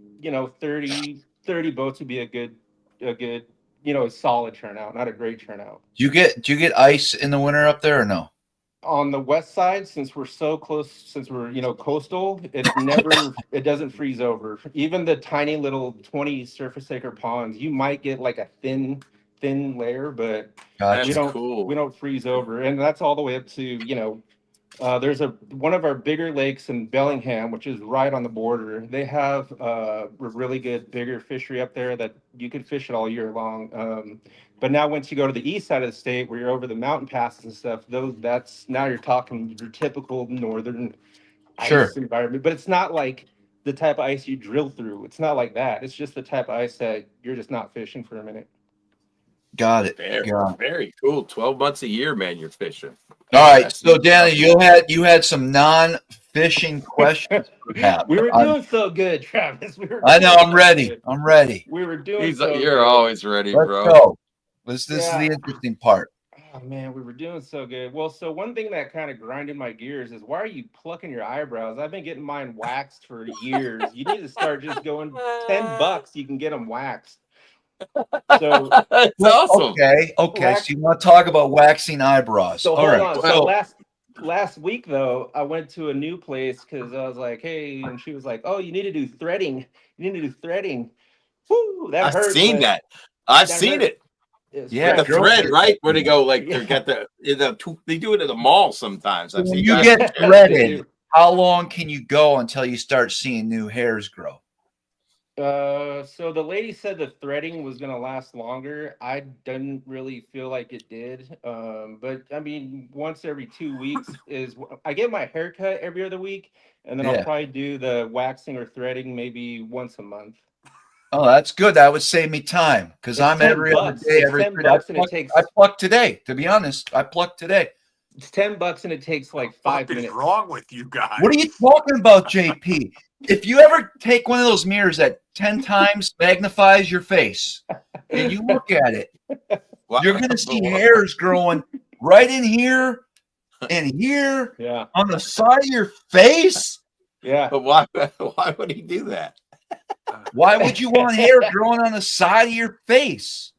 30 boats would be a good a solid turnout, not a great turnout. Do you get ice in the winter up there or no? on the west side, since we're so close, since we're coastal, it doesn't freeze over. Even the tiny little 20 surface acre ponds, you might get like a thin layer, but That's we don't cool. we don't freeze over, and that's all the way up to there's one of our bigger lakes in Bellingham, which is right on the border. They have a really good bigger fishery up there that you could fish it all year long. But now once you go to the east side of the state, where you're over the mountain passes and stuff, that's now you're talking your typical northern Sure. ice environment. But it's not like the type of ice you drill through. It's not like that. It's just the type of ice that you're just not fishing for a minute. Got it. Very, Got it. very cool. 12 months a year, man, you're fishing. All right. That's So Danny, you had some non-fishing questions. Perhaps. We were doing so good, Travis. I know. I'm ready. I'm ready. We were doing He's so like, you're good. always ready, Let's bro. go. This is the interesting part. Oh man, we were doing so good. Well, so one thing that kind of grinded my gears is, why are you plucking your eyebrows? I've been getting mine waxed for years. You need to start just going $10. You can get them waxed. So That's awesome. Okay. So you want to talk about waxing eyebrows? So All hold right. on. Well- So last week though, I went to a new place because I was like, hey, and she was like, oh, you need to do threading. You need to do threading. Woo, that I've hurt. seen but that. I've that seen hurt. it. It's Yeah, With the fresh. thread, right? Where they go, like, Yeah. they got they do it at the mall sometimes. I've When seen you guys- get threaded, how long can you go until you start seeing new hairs grow? So the lady said the threading was gonna last longer. I didn't really feel like it did. But I mean, once every 2 weeks I get my hair cut every other week, and then Yeah. I'll probably do the waxing or threading maybe once a month. Oh, that's good. That would save me time because It's I'm every other $10. day. It's Every $10 3 days. and it takes I plucked today. To be honest, I plucked today. it's $10 and it takes like What 5 is minutes. wrong with you guys? What are you talking about, JP? If you ever take one of those mirrors that 10 times magnifies your face and you look at it, Wow. you're going to see hairs growing right in here and here Yeah, on the side of your face. yeah. But why would he do that? Why would you want hair growing on the side of your face?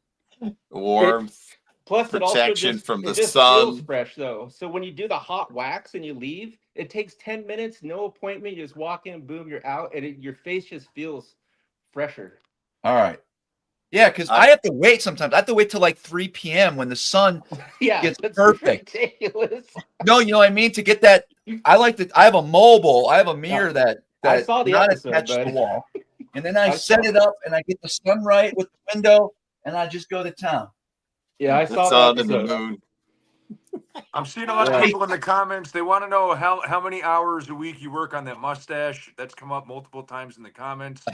Warmth. Plus, it also Protection just, from it the just sun. feels fresh though. So when you do the hot wax and you leave, it takes 10 minutes, no appointment. You just walk in, boom, you're out, and your face just feels fresher. All right. Yeah, because I have to wait sometimes. I have to wait till like 3 p.m. when the sun Yeah, gets that's perfect. ridiculous. No, you know what I mean? To get that, I have a mobile. I have a mirror that I saw the not episode, attached to bud. the wall. And then I I set saw- it up and I get the sun right with the window and I just go to town. Yeah, I The saw sun that and the episode. moon. I'm seeing a lot of people in the comments. They want to know how many hours a week you work on that mustache. That's come up multiple times in the comments.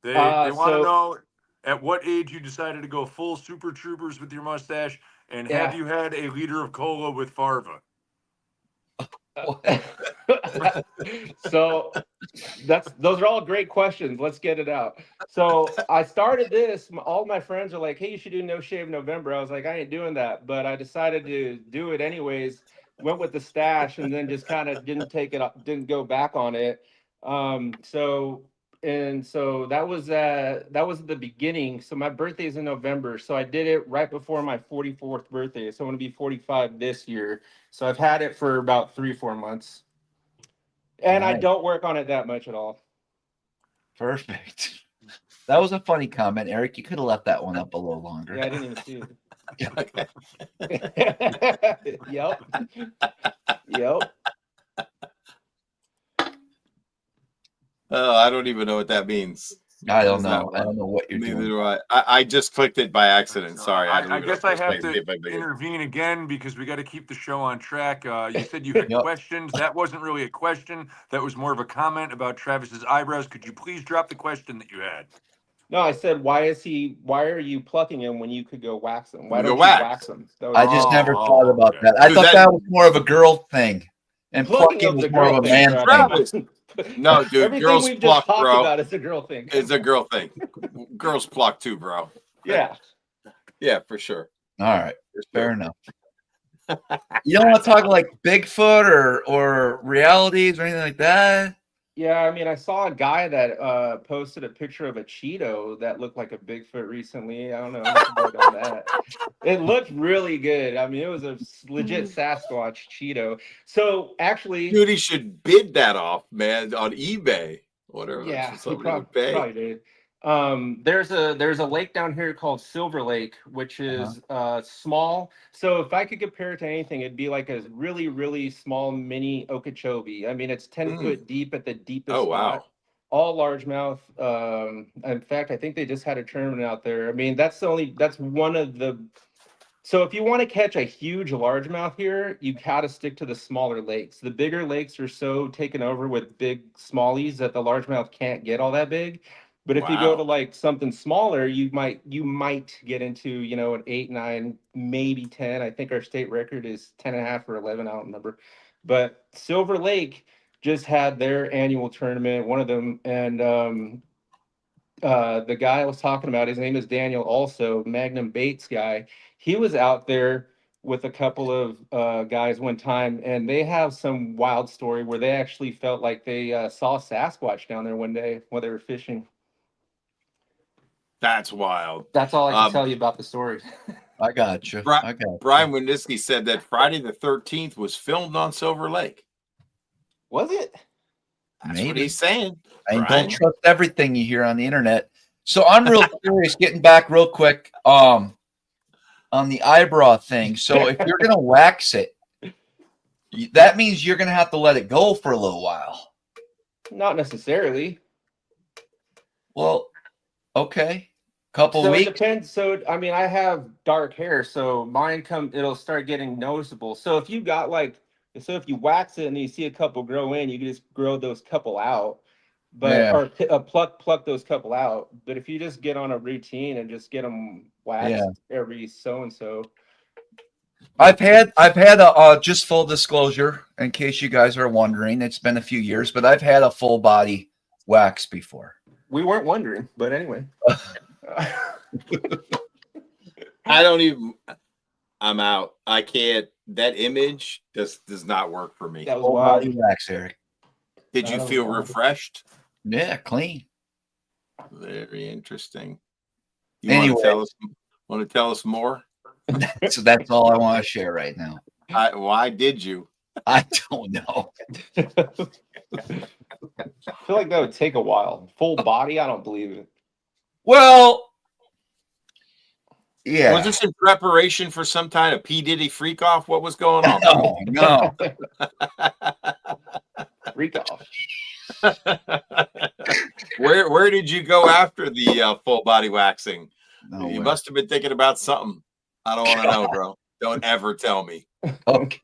They want to So- know at what age you decided to go full Super Troopers with your mustache, and have Yeah. you had a liter of cola with Farva? So those are all great questions. Let's get it out. So I started this. All my friends are like, "Hey, you should do No Shave November." I was like, "I ain't doing that," but I decided to do it anyways. Went with the stash, and then just kind of didn't go back on it. So that was the beginning. So my birthday is in November, so I did it right before my 44th birthday. So I'm gonna be 45 this year. So I've had it for about 3-4 months. And I Nice. don't work on it that much at all. Perfect. That was a funny comment, Eric. You could have left that one up a little longer. Yeah, I didn't even see Okay. it. Yep. Oh, I don't even know what that means. I don't What is that know. one? I don't know what you're Neither doing. do I. I just clicked it by accident. Sorry. I don't even guess know I if have it's to big. intervene again because we got to keep the show on track. You said you had Yep. questions. That wasn't really a question. That was more of a comment about Travis's eyebrows. Could you please drop the question that you had? No, I said, why are you plucking him when you could go wax him? Why Go don't you wax. wax him? That was- I just never Oh, thought about okay. that. I Dude, thought that- that was more of a girl thing. And plucking him's was more of a thing, man Travis. thing. No, dude, Everything girls we've pluck, just talked bro. about is a girl thing. It's a girl thing. Girls pluck too, bro. Yeah. Yeah, for sure. All right. For Fair sure. enough. You don't want to talk like Bigfoot or realities or anything like that? Yeah, I mean, I saw a guy that posted a picture of a Cheeto that looked like a Bigfoot recently. I don't know. You can vote on that. It looked really good. I mean, it was a legit Sasquatch Cheeto. So actually, Dude, he should bid that off, man, on eBay. Whatever, yeah, so he somebody would pay. probably did. There's a lake down here called Silver Lake, which is small. So if I could compare it to anything, it'd be like a really, really small mini Okeechobee. I mean, it's 10 foot deep at the deepest Oh, spot. wow. All largemouth. In fact, I think they just had a tournament out there. I mean, that's one of the. So if you want to catch a huge largemouth here, you gotta stick to the smaller lakes. The bigger lakes are so taken over with big smallies that the largemouth can't get all that big. But if you go to Wow. like something smaller, you might get into, an 8, 9, maybe 10. I think our state record is 10 and a half or 11. I don't remember. But Silver Lake just had their annual tournament, one of them, and the guy I was talking about, his name is Daniel, also Magnum Baits guy. He was out there with a couple of guys one time, and they have some wild story where they actually felt like they saw Sasquatch down there one day while they were fishing. That's wild. That's all I can tell you about the story. I got you. Bri- I got you. Brian Winisky said that Friday the 13th was filmed on Silver Lake. Was it? That's what Maybe. he's saying. And Brian. don't trust everything you hear on the internet. So I'm real curious, getting back real quick on the eyebrow thing. So if you're going to wax it, that means you're going to have to let it go for a little while. Not necessarily. Well, okay. Couple So it weeks. depends. So I mean, I have dark hair, so it'll start getting noticeable. So if you wax it and you see a couple grow in, you can just grow those couple out, Yeah. or pluck those couple out. But if you just get on a routine and just get them waxed every so and so. I've had a just full disclosure, in case you guys are wondering, it's been a few years, but I've had a full body wax before. We weren't wondering, but anyway. I'm out. I can't. That image does not work for me. That was Full wild. body wax, Eric. Did you feel refreshed? Yeah, clean. Very interesting. You Anyway. want to tell us more? So that's all I want to share right now. Why did you? I don't know. I feel like that would take a while. Full body, I don't believe it. Well, yeah. Was this in preparation for some kind of P. Diddy freak off? What was going on? No. Freak off. Where did you go after the full body waxing? No You way. must have been thinking about something. I don't want to know, bro. Don't ever tell me. Okay.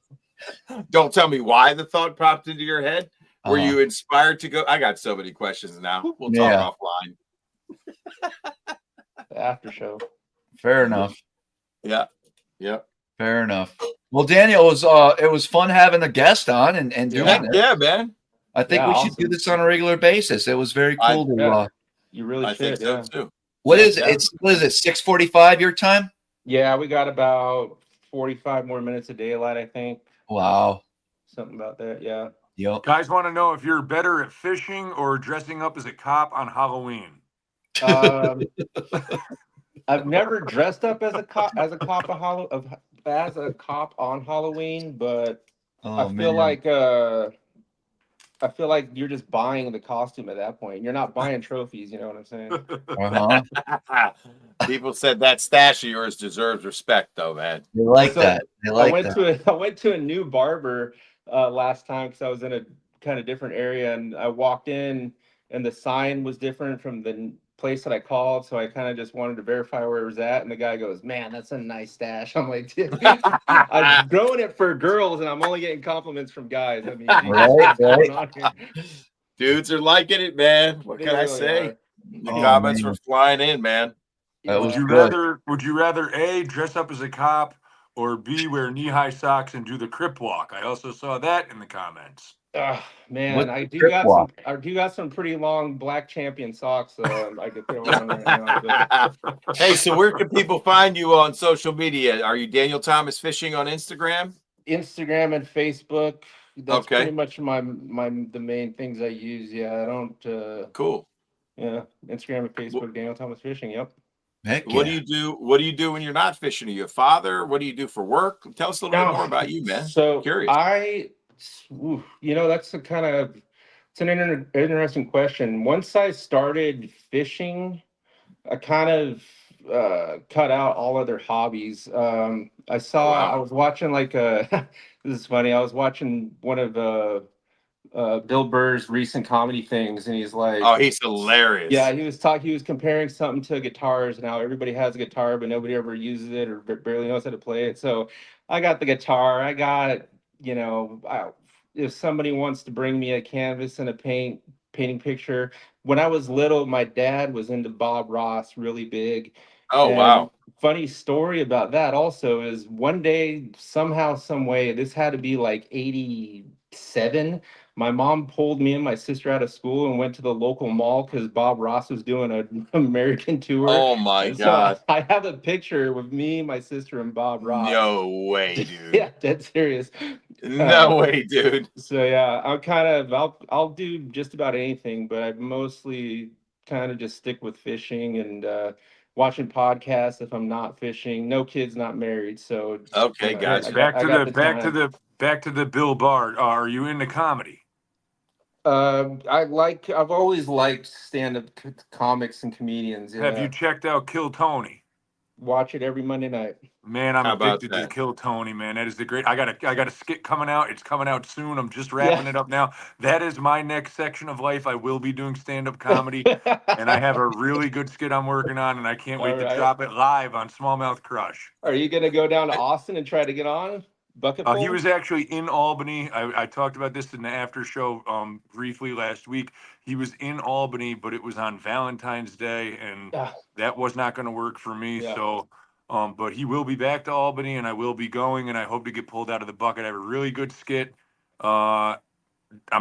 Don't tell me why the thought popped into your head. Were Uh-huh. you inspired to go? I got so many questions now. We'll talk offline. After show. Fair enough. Yeah. Fair enough. Well, Daniel, it was fun having a guest on and doing it. Yeah, man. I think we should do this on a regular basis. It was very cool to. You really I should. think so too. What is it? What is it? 6:45 your time? Yeah, we got about 45 more minutes of daylight, I think. Wow. Something about that. Yeah. Yep. Guys want to know if you're better at fishing or dressing up as a cop on Halloween. I've never dressed up as a cop on Halloween, but I feel like you're just buying the costume at that point. You're not buying trophies, you know what I'm saying? Uh-huh. People said that stash of yours deserves respect, though, man. They like that. They like I went to a new barber last time because I was in a kind of different area, and I walked in and the sign was different from the place that I called, so I kind of just wanted to verify where it was at, and the guy goes, "Man, that's a nice stash." I'm like, "Dude, I'm growing it for girls and I'm only getting compliments from guys." I mean, what's going on here? Dudes are liking it, man. What They can I really say? are. The comments were flying in, man. That was Would you rather A, dress up as a cop, or B, wear knee-high socks and do the crip walk? I also saw that in the comments. Man, What's I the do crip got walk? I do got some pretty long black champion socks I could throw on right now. But Hey, so where can people find you on social media? Are you Daniel Thomas Fishing on Instagram? Instagram and Facebook. That's Okay. pretty much the main things I use. Yeah, I don't. Cool. Yeah, Instagram and Facebook, Daniel Thomas Fishing. Yep. Heck What do yeah. you do? What do you do when you're not fishing? Are you a father? What do you do for work? Tell us a little bit more about you, man. So Curious. that's it's an interesting question. Once I started fishing, I kind of cut out all other hobbies. I Wow. was watching like this is funny. I was watching one of Bill Burr's recent comedy things, and he's like, Oh, he's hilarious. yeah, he was comparing something to guitars and how everybody has a guitar, but nobody ever uses it or barely knows how to play it. So I got the guitar. I got, if somebody wants to bring me a canvas and a painting picture. When I was little, my dad was into Bob Ross really big. Oh, And wow. funny story about that also is one day, somehow, some way, this had to be like 87. My mom pulled me and my sister out of school and went to the local mall because Bob Ross was doing an American tour. Oh my And so God. I have a picture with me, my sister, and Bob Ross. No way, dude. Yeah, dead serious. No way, dude. So yeah, I'll do just about anything, but I mostly kind of just stick with fishing and watching podcasts if I'm not fishing. No kids, not married. So Okay, gotcha. Back to the Bill Bard. Are you into comedy? I've always liked stand-up comics and comedians. Have you Yeah, checked out Kill Tony? watch it every Monday night. Man, I'm How about addicted to that? Kill Tony, man. That is the great. I got a skit coming out. It's coming out soon. I'm just wrapping Yeah. it up now. That is my next section of life. I will be doing stand-up comedy, and I have a really good skit I'm working on, and I can't wait All to right. drop it live on Smallmouth Crush. Are you gonna go down to Austin and try to get on bucket He full? was actually in Albany. I talked about this in the after show briefly last week. He was in Albany, but it was on Valentine's Day, and Ah, that was not going to work for me. Yeah. So, but he will be back to Albany, and I will be going, and I hope to get pulled out of the bucket. I have a really good skit. I'm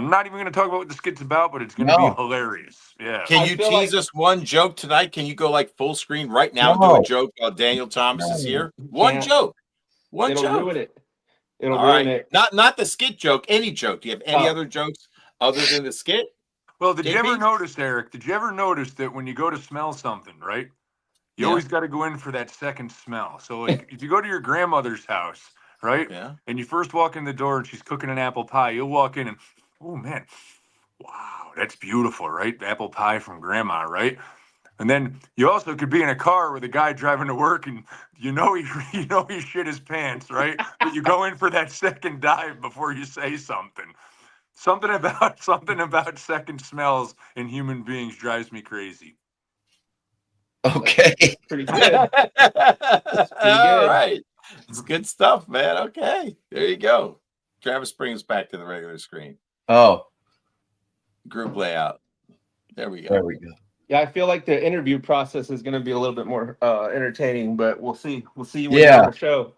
not even going to talk about what the skit's about, but it's going to be No. hilarious. Yeah. Can I you feel tease like- us one joke tonight? Can you go like full screen right now and do No. a joke while Daniel Thomas is No. here? One Can't. joke. One It'll joke. ruin it. It'll All ruin right. it. Not the skit joke, any joke. Do you have any Oh. other jokes other than the skit? Well, did you ever JP? notice, Eric? Did you ever notice that when you go to smell something, right? You Yeah. always got to go in for that second smell. So, like, if you go to your grandmother's house, right? Yeah. And you first walk in the door and she's cooking an apple pie, you'll walk in and, oh man, wow, that's beautiful, right? Apple pie from grandma, right? And then you also could be in a car with a guy driving to work, and he shit his pants, right? But you go in for that second dive before you say something. Something about second smells in human beings drives me crazy. Okay. Pretty good. All good. right. It's good stuff, man. Okay. There you go. Travis brings back to the regular screen. Oh, Group layout. There we go. there we go. Yeah, I feel like the interview process is going to be a little bit more entertaining, but we'll see. We'll see when you're on the show.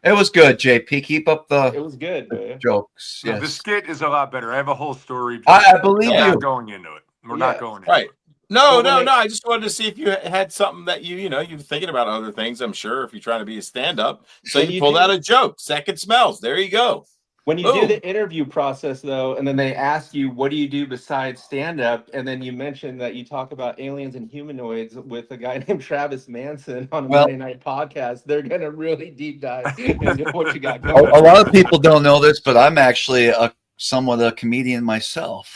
It was good, JP. Keep up It the was good, man. jokes. No, the Yes. skit is a lot better. I have a whole story. I believe We're you. not going into it. We're not going into Right. it. No, Well, when no. I just wanted to see if you had something that you're thinking about other things. I'm sure if you're trying to be a stand-up. So When you you pulled do- out a joke. Second smells. There you go. When you do Boom. the interview process, though, and then they ask you, what do you do besides stand up? And then you mention that you talk about aliens and humanoids with a guy named Travis Manson on a Well- Monday night podcast. They're going to really deep dive into what you got A going. lot of people don't know this, but I'm actually somewhat a comedian myself.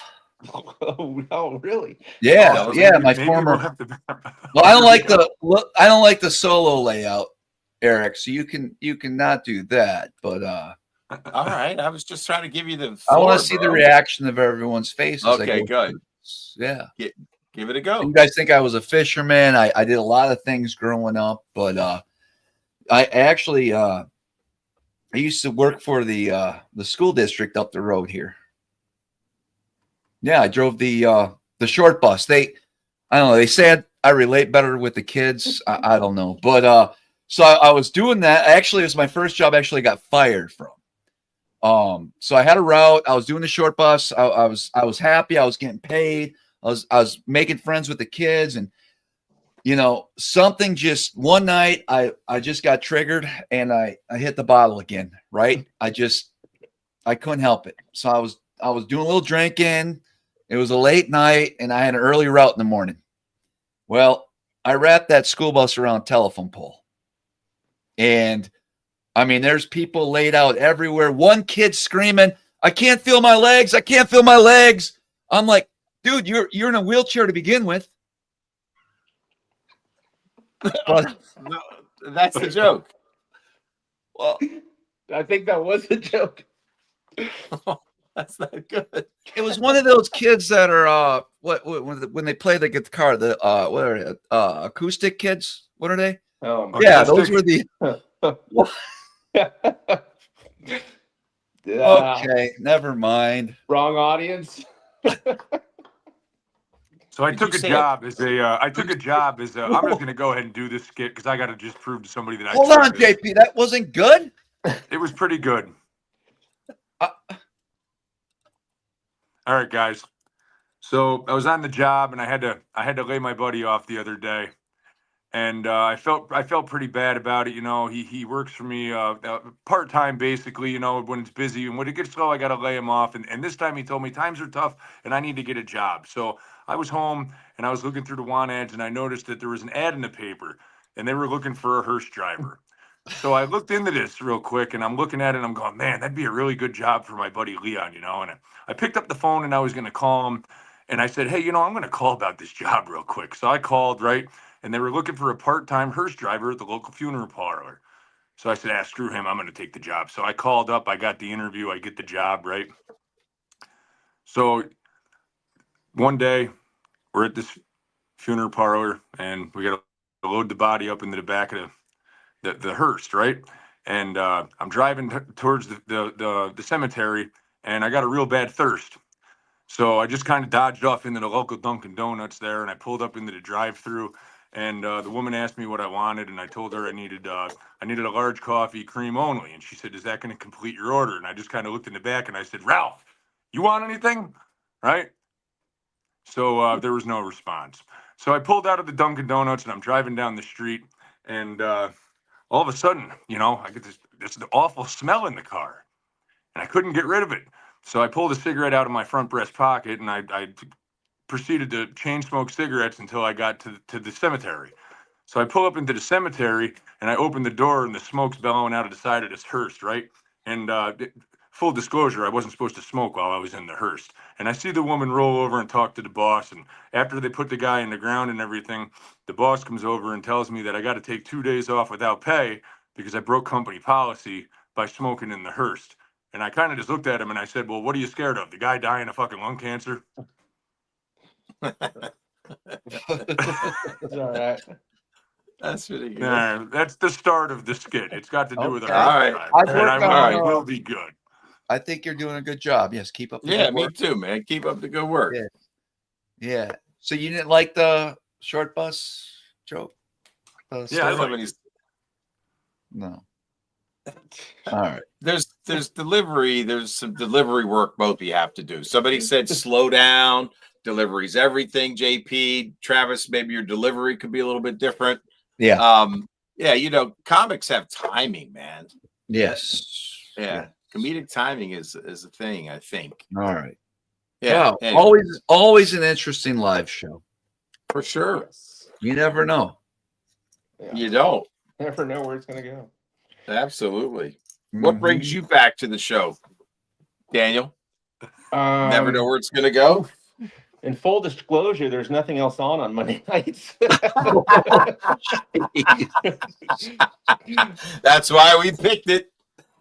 Oh, really? Yeah, Oh, yeah. Maybe My we'll former. have to- Well, I don't like the solo layout, Eric. So you can not do that. But All right. I was just trying to give you the I floor, want to see the bro. reaction of everyone's faces. as I Okay, go good. through this. Yeah. Give it a go. You guys think I was a fisherman? I did a lot of things growing up, but I actually I used to work for the school district up the road here. Yeah, I drove the short bus. I don't know. They said I relate better with the kids. I don't know, but so I was doing that. Actually, it was my first job. I actually got fired from. So I had a route. I was doing the short bus. I was happy. I was getting paid. I was making friends with the kids, and something just one night I just got triggered and I hit the bottle again. Right? I just I couldn't help it. So I was doing a little drinking. It was a late night, and I had an early route in the morning. Well, I wrapped that school bus around a telephone pole. And, I mean, there's people laid out everywhere. One kid screaming, I can't feel my legs. I can't feel my legs. I'm like, dude, you're in a wheelchair to begin with. But, No, that's the joke. well, I think that was a joke. That's not good. it was one of those kids that are when they play the guitar, the what are they, acoustic kids? What are they? Oh my Yeah, those were the okay, never mind. Wrong audience. So I Did took you a say job as a. I'm just going to go ahead and do this skit because I got to just prove to somebody that I. Hold on, JP, that wasn't good. It was pretty good. All right, guys. So I was on the job and I had to lay my buddy off the other day, and I felt pretty bad about it. You know, he works for me part time basically. You know, when it's busy and when it gets slow, I got to lay him off. And this time he told me times are tough and I need to get a job. So I was home and I was looking through the want ads and I noticed that there was an ad in the paper and they were looking for a hearse driver. So I looked into this real quick and I'm looking at it and I'm going, man, that'd be a really good job for my buddy Leon, you know. And I picked up the phone and I was going to call him and I said, hey, you know, I'm going to call about this job real quick. So I called, right? And they were looking for a part-time hearse driver at the local funeral parlor. So I said, screw him, I'm going to take the job. So I called up, I got the interview, I get the job, right? So one day we're at this funeral parlor and we got to load the body up into the back of the hearse, right? And I'm driving towards the cemetery and I got a real bad thirst. So I just kind of dodged off into the local Dunkin' Donuts there and I pulled up into the drive-through and the woman asked me what I wanted and I told her I needed a large coffee, cream only. And she said, is that going to complete your order? And I just kind of looked in the back and I said, Ralph, you want anything? Right? So there was no response. So I pulled out of the Dunkin' Donuts and I'm driving down the street and all of a sudden, you know, I get this awful smell in the car and I couldn't get rid of it. So I pulled a cigarette out of my front breast pocket and I proceeded to chain smoke cigarettes until I got to the cemetery. So I pull up into the cemetery and I open the door and the smoke's bellowing out of the side of this hearse, right? And full disclosure, I wasn't supposed to smoke while I was in the hearse. And I see the woman roll over and talk to the boss. And after they put the guy in the ground and everything, the boss comes over and tells me that I got to take 2 days off without pay because I broke company policy by smoking in the hearse. And I kind of just looked at him and I said, well, what are you scared of? The guy dying of fucking lung cancer? It's all right. That's really good. Nah, that's the start of the skit. It's got to do with a Okay. hearse All right. driver. I've And worked I on, will be good. I think you're doing a good job. Yes, keep up the Yeah, good me work. too, man. Keep up the good work. Yeah. Yeah. So you didn't like the short bus joke? Yeah, I story? like Somebody's- No. All right. There's delivery. There's some delivery work both you have to do. Somebody said slow down. Delivery's everything. JP, Travis, maybe your delivery could be a little bit different. Yeah. Yeah, you know, comics have timing, man. Yes. Yeah. Comedic timing is a thing, I think. All right. Yeah. Wow. Anyway, Always an interesting live show. for sure. Yes. You never know. Yeah. You don't. Never know where it's gonna go. Absolutely. What Mhm. brings you back to the show, Daniel? Never know where it's gonna go. In full disclosure, there's nothing else on Monday nights. That's why we picked it.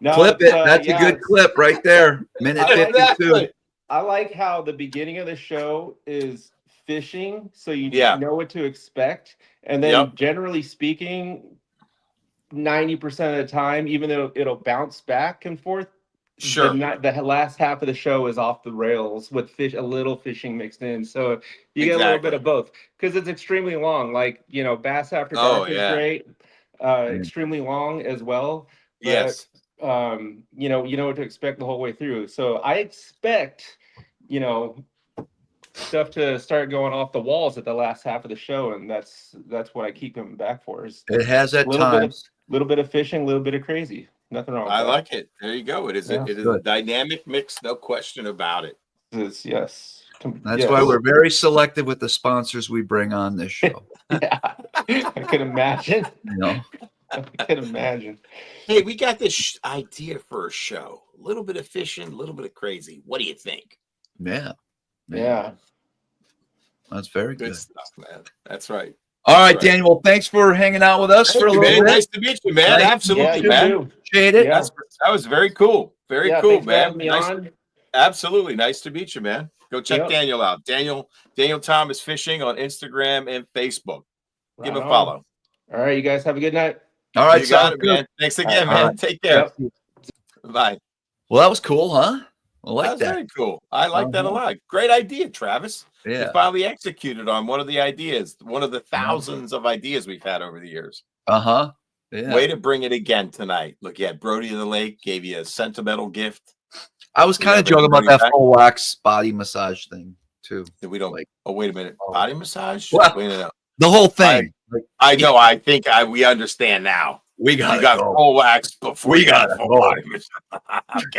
No, Clip it's, it. That's yeah, a good it's- clip right there. Minute 52. Exactly. I like how the beginning of the show is fishing, so you Yeah. know what to expect. And then Yep. generally speaking, 90% of the time, even though it'll bounce back and forth, Sure. the last half of the show is off the rails with a little fishing mixed in. So you get a little bit Exactly. of both because it's extremely long. Like, you know, Bass After Oh, Dark is yeah. great, extremely long as well. But, Yes. you know what to expect the whole way through. So I expect, you know, stuff to start going off the walls at the last half of the show, and that's what I keep coming back for. Is It has at a little bit of times. little bit of fishing, a little bit of crazy. Nothing wrong with I that. like it. There you go. It is Yeah. it is a Good. dynamic mix, no question about it. Yes. That's Yes. why we're very selective with the sponsors we bring on this show. Yeah. I can imagine. You know, I can imagine. Hey, we got this idea for a show. A little bit of fishing, a little bit of crazy. What do you think? yeah, Yeah. that's very Good good. stuff, man. That's right. All right, Right. Daniel. Well, thanks for hanging out with us Thank for a you, little man. bit. Nice to meet you, man. Nice to Absolutely, you man. too. Appreciate it. Yeah. That was very cool. Very Yeah, cool, thanks for man. having me Nice. on. Absolutely. Nice to meet you, man. Go check Yep. Daniel out. Daniel Thomas Fishing on Instagram and Facebook. Give him a Right on. follow. All right, you guys have a good night. All right, You got sounds it, good. man. Thanks again, All man. right. Take care. Yep. Bye. Well, that was cool, huh? I like That's that. very cool. I like that a lot. Great idea, Travis. You Yeah. finally executed on one of the ideas, one of the thousands of ideas we've had over the years. Uh-huh. Yeah. Way to bring it again tonight. Look, yeah, Brody in the Lake gave you a sentimental gift. I was We kind of have joking about everybody that back. full wax body massage thing too. That we don't. Like- Oh, wait a minute. Oh. Body massage? Well, Wait a minute. The whole thing. Like, I know. I think we understand now. we You got got full wax before We you got gotta full go. body massage. Okay.